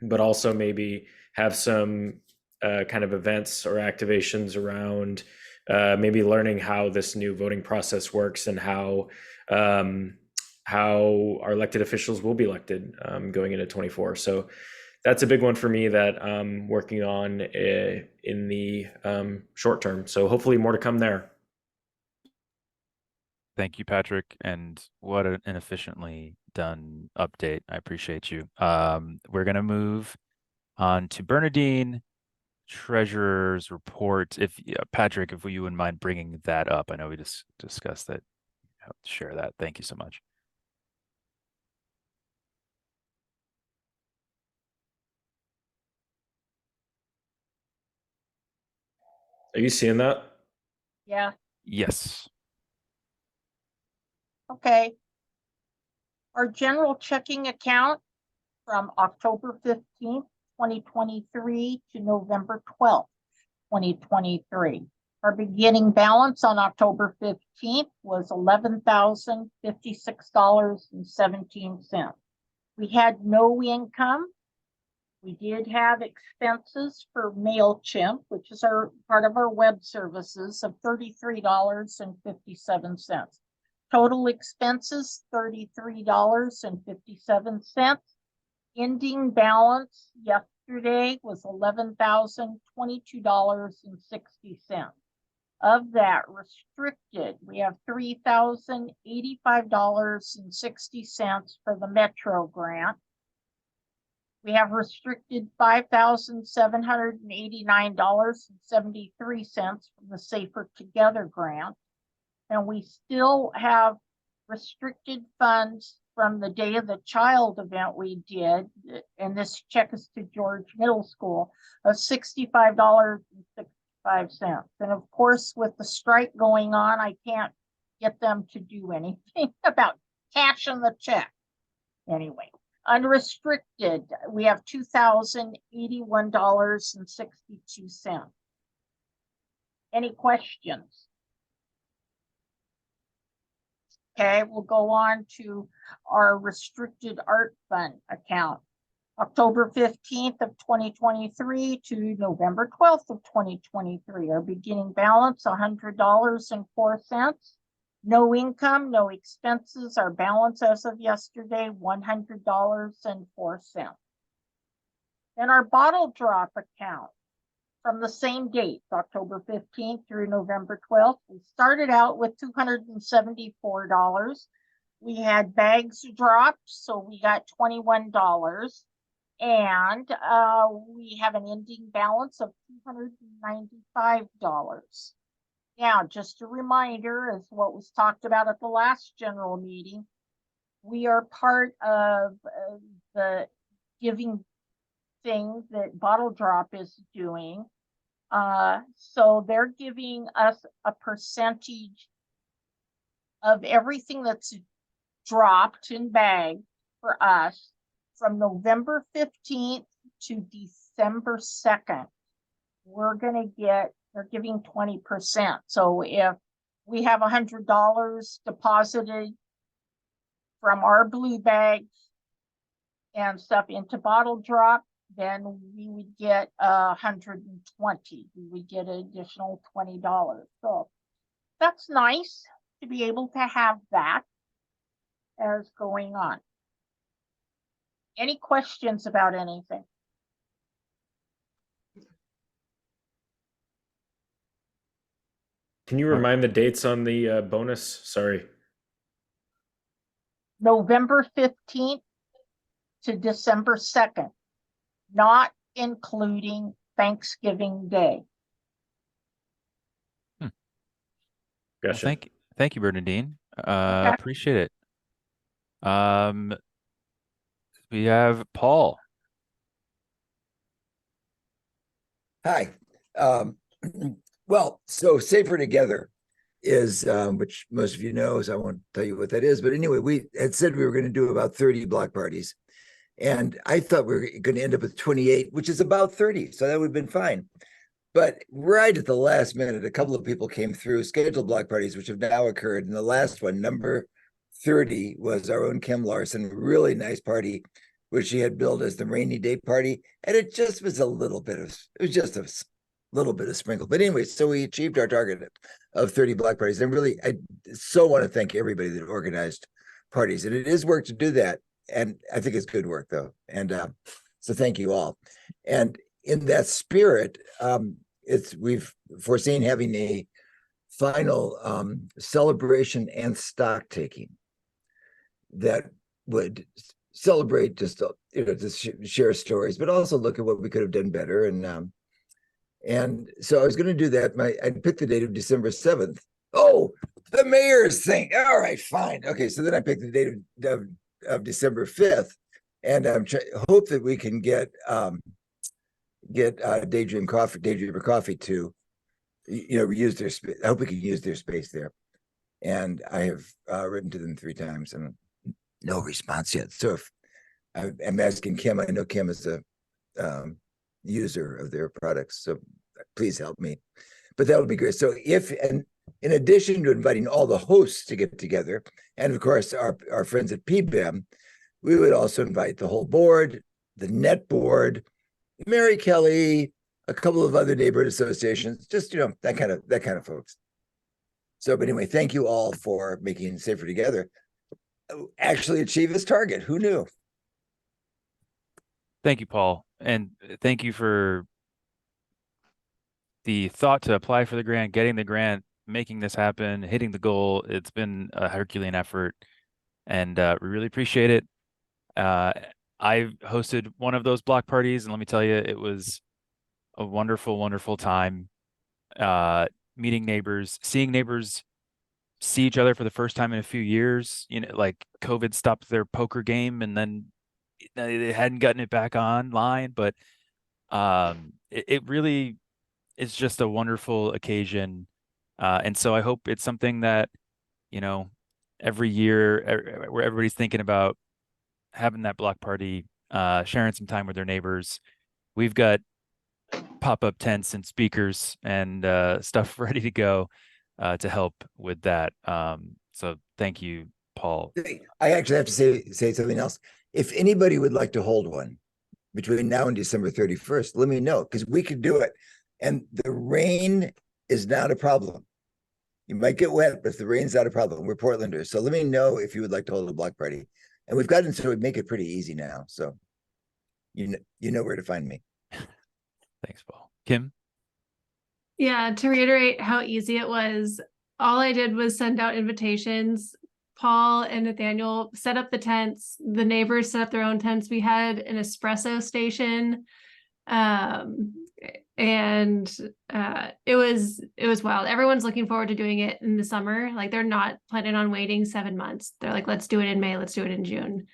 but also maybe have some kind of events or activations around maybe learning how this new voting process works and how our elected officials will be elected going into 24. So that's a big one for me that I'm working on in the short term. So hopefully more to come there. Thank you, Patrick, and what an efficiently done update. I appreciate you. We're going to move on to Bernadine, Treasurer's report. If Patrick, if you wouldn't mind bringing that up. I know we just discussed that. Share that. Thank you so much. Are you seeing that? Yeah. Yes. Okay. Our general checking account from October 15th, 2023 to November 12th, 2023. Our beginning balance on October 15th was $11,056.17. We had no income. We did have expenses for MailChimp, which is our part of our web services, of $33.57. Total expenses, $33.57. Ending balance yesterday was $11,022.60. Of that, restricted, we have $3,085.60 for the Metro grant. We have restricted $5,789.73 from the Safer Together grant. And we still have restricted funds from the Day of the Child event we did, and this check is to George Middle School, of $65.65. And of course, with the strike going on, I can't get them to do anything about cashing the check. Anyway, unrestricted, we have $2,081.62. Any questions? Okay, we'll go on to our restricted art fund account. October 15th of 2023 to November 12th of 2023. Our beginning balance, $100.04. No income, no expenses. Our balance as of yesterday, $100.04. Then our bottle drop account from the same date, October 15th through November 12th. We started out with $274. We had bags dropped, so we got $21. And we have an ending balance of $295. Now, just a reminder, as what was talked about at the last general meeting, we are part of the giving thing that Bottle Drop is doing. So they're giving us a percentage of everything that's dropped in bag for us from November 15th to December 2nd. They're giving 20%. So if we have $100 deposited from our blue bags and stuff into bottle drop, then we would get 120. We would get an additional $20. So that's nice to be able to have that as going on. Any questions about anything? Can you remind the dates on the bonus? Sorry. November 15th to December 2nd, not including Thanksgiving Day. Gotcha. Well, thank you, Bernadine. Okay. Appreciate it. We have Paul. Hi. Well, so Safer Together is, which most of you know, so I won't tell you what that is. But anyway, we had said we were going to do about 30 block parties. And I thought we were going to end up with 28, which is about 30. So that would have been fine. But right at the last minute, a couple of people came through, scheduled block parties, which have now occurred. And the last one, number 30, was our own Kim Larson, really nice party, which she had billed as the rainy day party. And it just was a little bit of, it was just a little bit of sprinkle. But anyway, so we achieved our target of 30 block parties. And really, I so want to thank everybody that organized parties. And it is work to do that. And I think it's good work, though. And so thank you all. And in that spirit, we've foreseen having a final celebration and stock taking that would celebrate just to share stories, but also look at what we could have done better. And so I was going to do that. I picked the date of December 7th. Oh, the mayor's thing. All right, fine. Okay, so then I picked the date of December 5th, and hope that we can get Daydreamer Coffee to use their space. I hope we can use their space there. And I have written to them 3 times and no response yet. So if I'm asking Kim, I know Kim is a user of their products, so please help me. But that would be great. So in addition to inviting all the hosts to get together, and of course our friends at PBEM, we would also invite the whole board, the net board, Mary Kelly, a couple of other neighborhood associations, just that kind of folks. So, but anyway, thank you all for making Safer Together actually achieve its target. Who knew? Thank you, Paul, and thank you for the thought to apply for the grant, getting the grant, making this happen, hitting the goal. It's been a Herculean effort, and we really appreciate it. I hosted one of those block parties, and let me tell you, it was a wonderful, wonderful time. Meeting neighbors, seeing neighbors see each other for the first time in a few years. Like COVID stopped their poker game, and then they hadn't gotten it back online. But it really is just a wonderful occasion, and so I hope it's something that every year where everybody's thinking about having that block party, sharing some time with their neighbors. We've got pop-up tents and speakers and stuff ready to go to help with that. So thank you, Paul. I actually have to say something else. If anybody would like to hold one between now and December 31st, let me know, because we could do it. And the rain is not a problem. You might get wet, but the rain's not a problem. We're Portlanders. So let me know if you would like to hold a block party. And we've gotten to make it pretty easy now. So you know where to find me. Thanks, Paul. Kim? Yeah, to reiterate how easy it was, all I did was send out invitations. Paul and Nathaniel set up the tents. The neighbors set up their own tents. We had an espresso station. And it was wild. Everyone's looking forward to doing it in the summer. Like, they're not planning on waiting 7 months. They're like, let's do it in May, let's do it in June.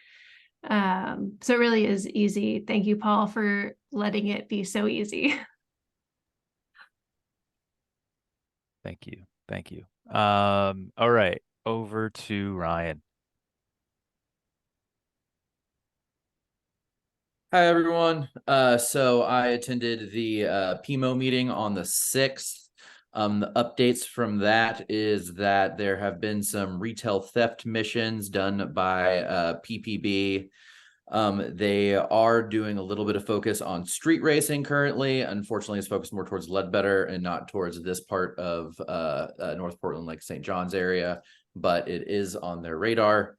So it really is easy. Thank you, Paul, for letting it be so easy. Thank you. Thank you. All right, over to Ryan. Hi, everyone. So I attended the PMO meeting on the 6th. The updates from that is that there have been some retail theft missions done by PPB. They are doing a little bit of focus on street racing currently. Unfortunately, it's focused more towards Ledbetter and not towards this part of North Portland, like St. John's area, but it is on their radar.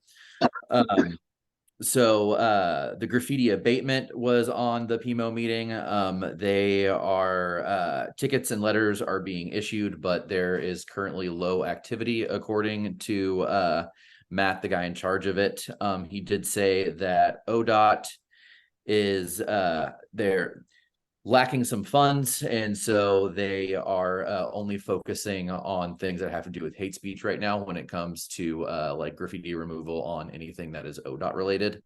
So the graffiti abatement was on the PMO meeting. They are tickets and letters are being issued, but there is currently low activity according to Matt, the guy in charge of it. He did say that ODOT is they're lacking some funds, and so they are only focusing on things that have to do with hate speech right now when it comes to like graffiti removal on anything that is ODOT related.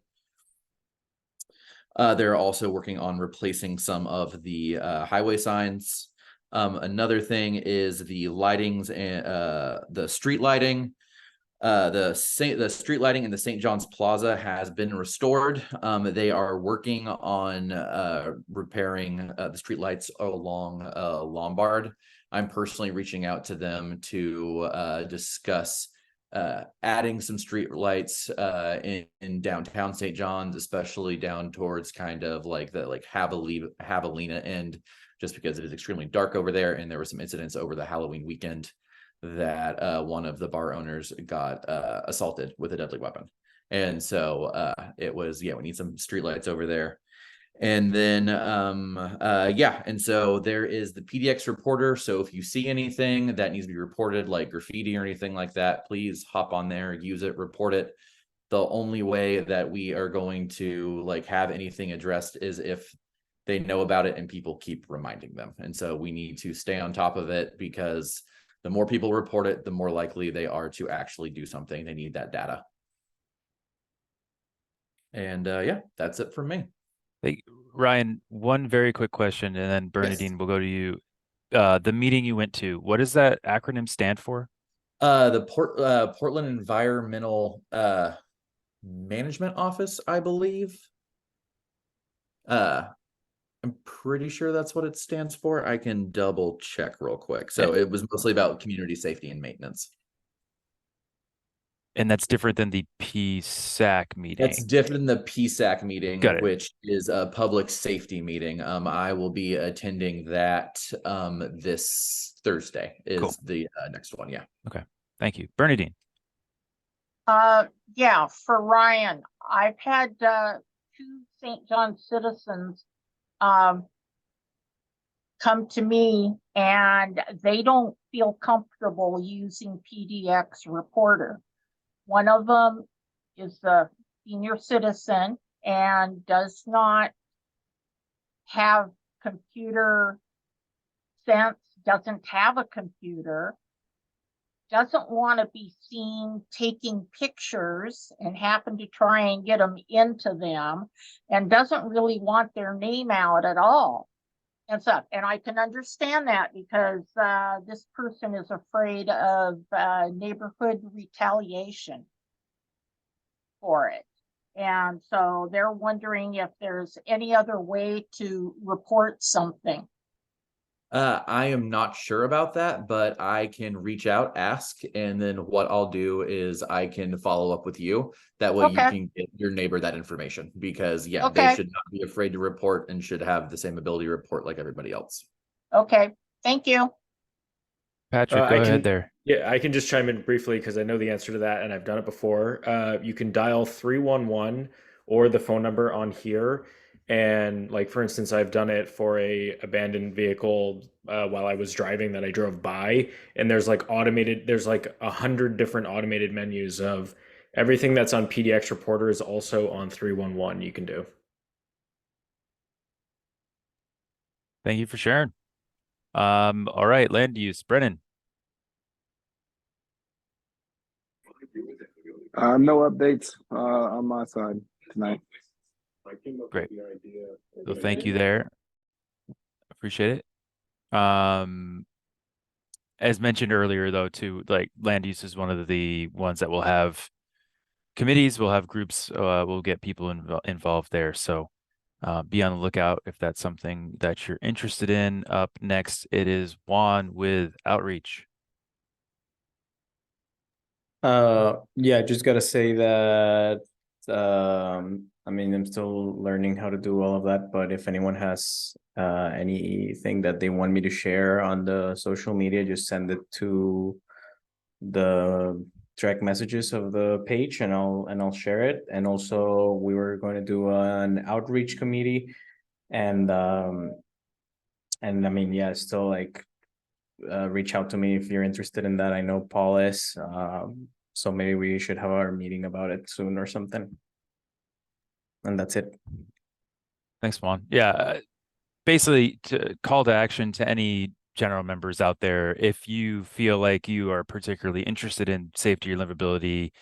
They're also working on replacing some of the highway signs. Another thing is the lightings and the street lighting. The street lighting in the St. John's Plaza has been restored. They are working on repairing the street lights along Lombard. I'm personally reaching out to them to discuss adding some street lights in downtown St. John's, especially down towards kind of like the Javelina end, just because it is extremely dark over there, and there were some incidents over the Halloween weekend that one of the bar owners got assaulted with a deadly weapon. And so it was, we need some streetlights over there. And then, and so there is the PDX reporter. So if you see anything that needs to be reported, like graffiti or anything like that, please hop on there, use it, report it. The only way that we are going to like have anything addressed is if they know about it and people keep reminding them. And so we need to stay on top of it, because the more people report it, the more likely they are to actually do something. They need that data. And that's it from me. Hey, Ryan, one very quick question, and then Bernadine, Yes. will go to you. The meeting you went to, what does that acronym stand for? The Portland Environmental Management Office, I believe. I'm pretty sure that's what it stands for. I can double check real quick. So it was mostly about community safety and maintenance. And that's different than the PSAC meeting. That's different than the PSAC meeting, Got it. which is a public safety meeting. I will be attending that this Thursday is Cool. the next one. Yeah. Okay. Thank you. Bernadine. Yeah, for Ryan, I've had 2 St. John citizens come to me, and they don't feel comfortable using PDX Reporter. One of them is a senior citizen and does not have computer sense, doesn't have a computer, doesn't want to be seen taking pictures and happen to try and get them into them, and doesn't really want their name out at all. And so, and I can understand that, because this person is afraid of neighborhood retaliation for it. And so they're wondering if there's any other way to report something. I am not sure about that, but I can reach out, ask, and then what I'll do is I can follow up with you. That way you can get your neighbor that information, because they should not be afraid to report and should have the same ability to report like everybody else. Okay, thank you. Patrick, go ahead there. Yeah, I can just chime in briefly because I know the answer to that and I've done it before. You can dial 311 or the phone number on here. And like, for instance, I've done it for a abandoned vehicle while I was driving that I drove by, and there's like 100 different automated menus of everything that's on PDX Reporter is also on 311 you can do. Thank you for sharing. All right, land use, Brennan. No updates on my side tonight. Great. So thank you there. Appreciate it. as mentioned earlier, though, too, like land use is one of the ones that will have committees, we'll have groups, we'll get people involved there. So be on the lookout if that's something that you're interested in. Up next, it is Juan with outreach. Yeah, just gotta say that I mean, I'm still learning how to do all of that, but if anyone has anything that they want me to share on the social media, just send it to the direct messages of the page and I'll share it. And also we were going to do an outreach committee and I mean, yeah, still like reach out to me if you're interested in that. I know Paul is, so maybe we should have our meeting about it soon or something. And that's it. Thanks, Juan. Yeah, basically, to call to action to any general members out there, if you feel like you are particularly interested in safety or livability,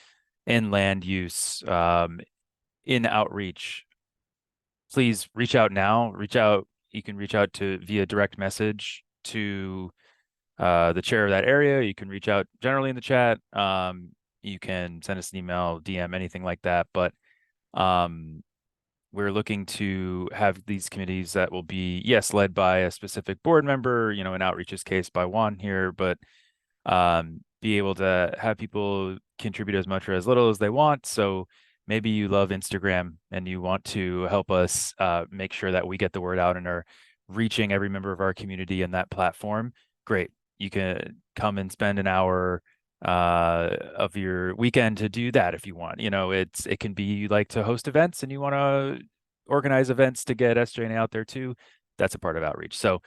in land use, in outreach, please reach out now. Reach out. You can reach out to via direct message to the chair of that area. You can reach out generally in the chat. You can send us an email, DM, anything like that. But we're looking to have these committees that will be, yes, led by a specific board member, you know, in outreach's case by Juan here, but be able to have people contribute as much or as little as they want. So maybe you love Instagram and you want to help us make sure that we get the word out and are reaching every member of our community in that platform. Great. You can come and spend an hour of your weekend to do that if you want. You know, it can be you like to host events and you want to organize events to get SJNA out there too. That's a part of outreach. So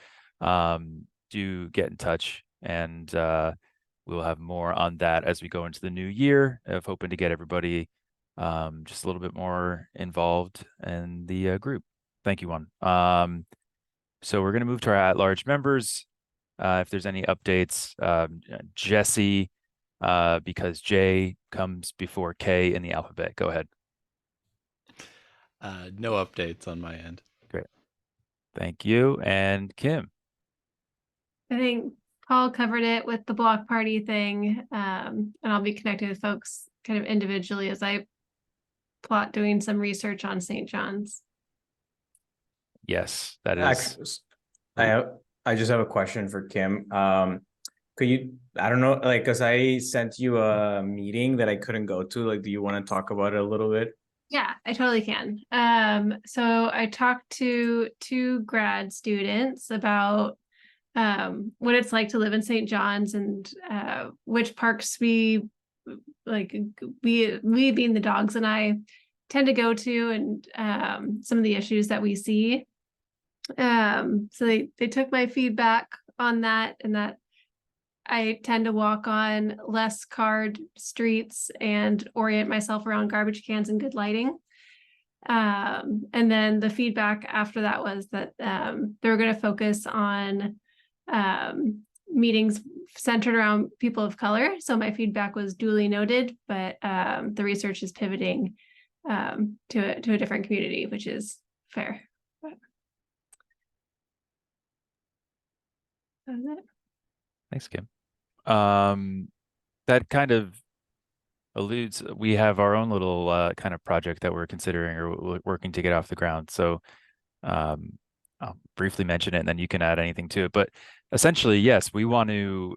do get in touch, and we'll have more on that as we go into the new year, of hoping to get everybody just a little bit more involved in the group. Thank you, Juan. So we're going to move to our at-large members. If there's any updates, Jesse, because J comes before K in the alphabet. Go ahead. No updates on my end. Great. Thank you. And Kim. I think Paul covered it with the block party thing. And I'll be connecting with folks kind of individually as I plot doing some research on St. John's. Yes, that is. I just have a question for Kim. Could you, I don't know, like, because I sent you a meeting that I couldn't go to. Like, do you want to talk about it a little bit? Yeah, I totally can. So I talked to 2 grad students about what it's like to live in St. John's and which parks we being the dogs and I tend to go to, and some of the issues that we see. So they took my feedback on that, and that I tend to walk on less carred streets and orient myself around garbage cans and good lighting. And then the feedback after that was that they were going to focus on meetings centered around people of color. So my feedback was duly noted, but the research is pivoting to a different community, which is fair. Thanks, Kim. That kind of alludes, we have our own little kind of project that we're considering or working to get off the ground. So I'll briefly mention it and then you can add anything to it. But essentially, yes, we want to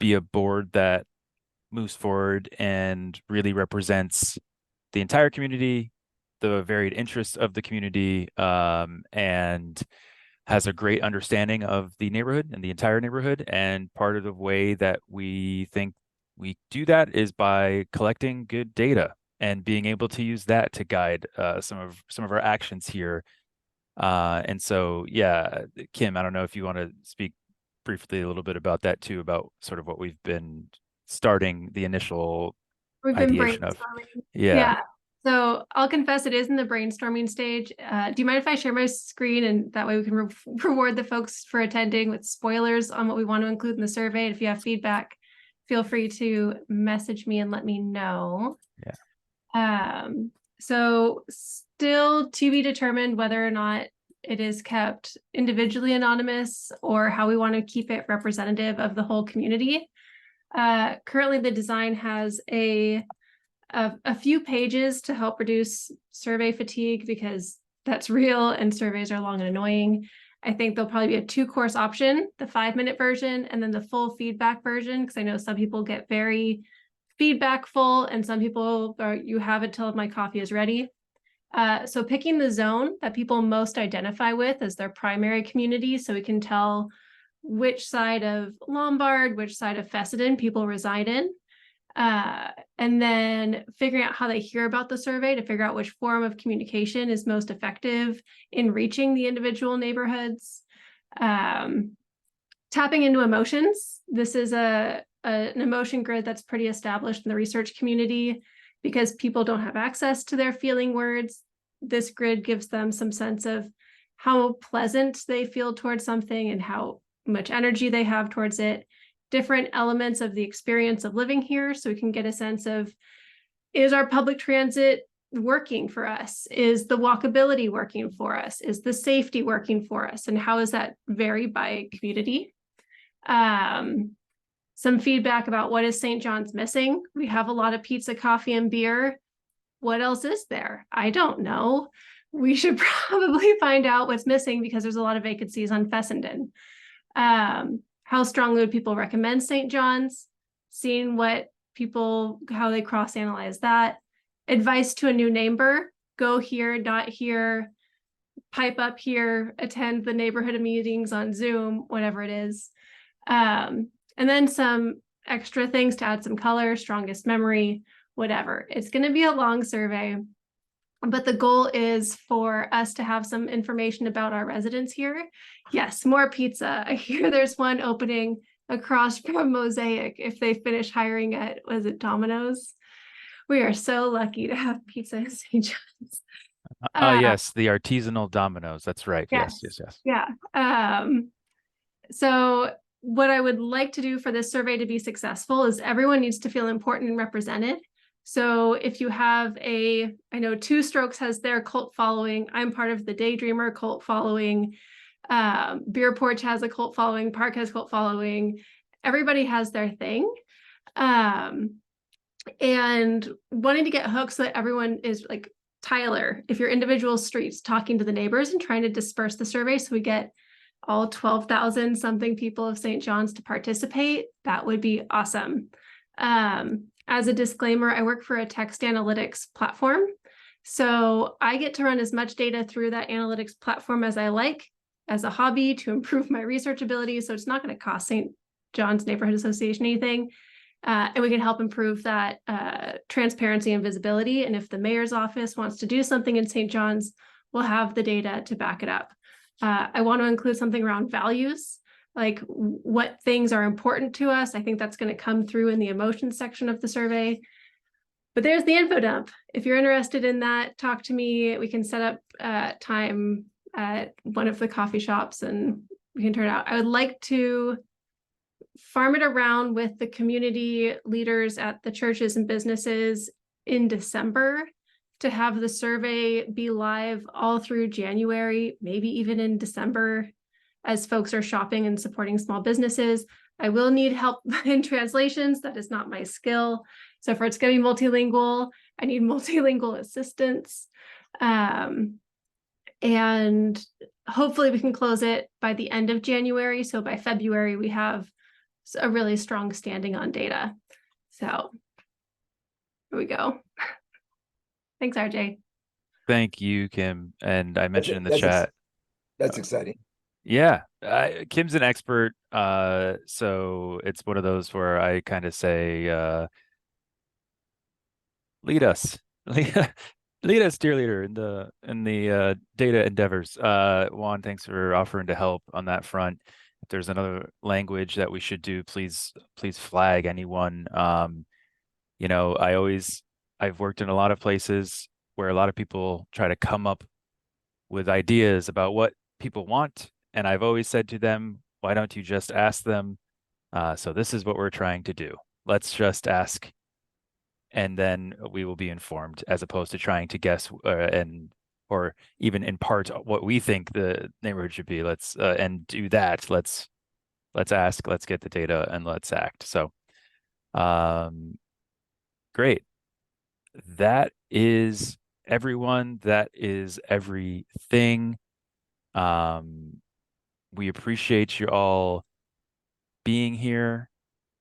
be a board that moves forward and really represents the entire community, the varied interests of the community, and has a great understanding of the neighborhood and the entire neighborhood. And part of the way that we think we do that is by collecting good data and being able to use that to guide some of our actions here. And so, yeah, Kim, I don't know if you want to speak briefly a little bit about that too, about sort of what we've been starting the initial ideation of. Yeah. So I'll confess it is in the brainstorming stage. Do you mind if I share my screen, and that way we can reward the folks for attending with spoilers on what we want to include in the survey? And if you have feedback, feel free to message me and let me know. Yeah. So still to be determined whether or not it is kept individually anonymous or how we want to keep it representative of the whole community. Currently, the design has a few pages to help reduce survey fatigue because that's real and surveys are long and annoying. I think there'll probably be a 2-course option, the 5-minute version and then the full feedback version, because I know some people get very feedback full and some people are, you have it till my coffee is ready. So picking the zone that people most identify with as their primary community, so we can tell which side of Lombard, which side of Fessenden people reside in. And then figuring out how they hear about the survey to figure out which form of communication is most effective in reaching the individual neighborhoods. Tapping into emotions. This is an emotion grid that's pretty established in the research community because people don't have access to their feeling words. This grid gives them some sense of how pleasant they feel towards something and how much energy they have towards it. Different elements of the experience of living here, so we can get a sense of, is our public transit working for us? Is the walkability working for us? Is the safety working for us? And how does that vary by community? Some feedback about what is St. John's missing. We have a lot of pizza, coffee, and beer. What else is there? I don't know. We should probably find out what's missing because there's a lot of vacancies on Fessenden. How strongly would people recommend St. John's? Seeing what people, how they cross-analyze that. Advice to a new neighbor, go here, not here, pipe up here, attend the neighborhood meetings on Zoom, whatever it is. And then some extra things to add some color, strongest memory, whatever. It's going to be a long survey, but the goal is for us to have some information about our residents here. Yes, more pizza. I hear there's one opening across from Mosaic if they finish hiring at, was it Domino's? We are so lucky to have pizza in St. John's. Yes, the artisanal Domino's. That's right. Yes. Yeah. So what I would like to do for this survey to be successful is everyone needs to feel important and represented. So if you have I know Two Strokes has their cult following. I'm part of the Daydreamer cult following. Beer Porch has a cult following. Park has cult following. Everybody has their thing. And wanting to get hooked so that everyone is like Tyler, if your individual streets talking to the neighbors and trying to disperse the survey so we get all 12,000 something people of St. John's to participate, that would be awesome. As a disclaimer, I work for a text analytics platform. So I get to run as much data through that analytics platform as I like as a hobby to improve my research ability. So it's not going to cost St. John's Neighborhood Association anything. And we can help improve that transparency and visibility. And if the mayor's office wants to do something in St. John's, we'll have the data to back it up. I want to include something around values, like what things are important to us. I think that's going to come through in the emotions section of the survey. But there's the info dump. If you're interested in that, talk to me. We can set up time at one of the coffee shops and we can turn it out. I would like to farm it around with the community leaders at the churches and businesses in December to have the survey be live all through January, maybe even in December, as folks are shopping and supporting small businesses. I will need help in translations. That is not my skill. So for it's going to be multilingual, I need multilingual assistance. And hopefully we can close it by the end of January. So by February, we have a really strong standing on data. So here we go. Thanks, RJ. Thank you, Kim. And I mentioned in the chat. That's exciting. Yeah, Kim's an expert. So it's one of those where I kind of say, lead us, lead us, dear leader, in the data endeavors. Juan, thanks for offering to help on that front. If there's another language that we should do, please flag anyone. You know, I've worked in a lot of places where a lot of people try to come up with ideas about what people want. And I've always said to them, why don't you just ask them? So this is what we're trying to do. Let's just ask. And then we will be informed, as opposed to trying to guess or even in part what we think the neighborhood should be. Let's and do that. Let's ask, let's get the data, and let's act. So great. That is everyone. That is everything. We appreciate you all being here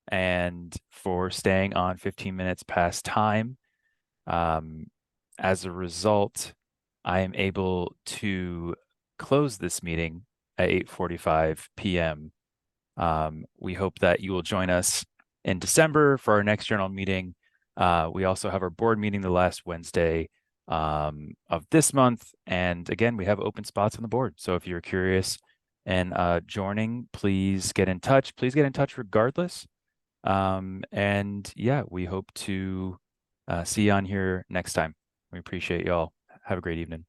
and for staying on 15 minutes past time. As a result, I am able to close this meeting at 8:45 p.m. We hope that you will join us in December for our next journal meeting. We also have our board meeting the last Wednesday of this month. And again, we have open spots on the board. So if you're curious and joining, please get in touch. Please get in touch regardless. And yeah, we hope to see you on here next time. We appreciate y'all. Have a great evening.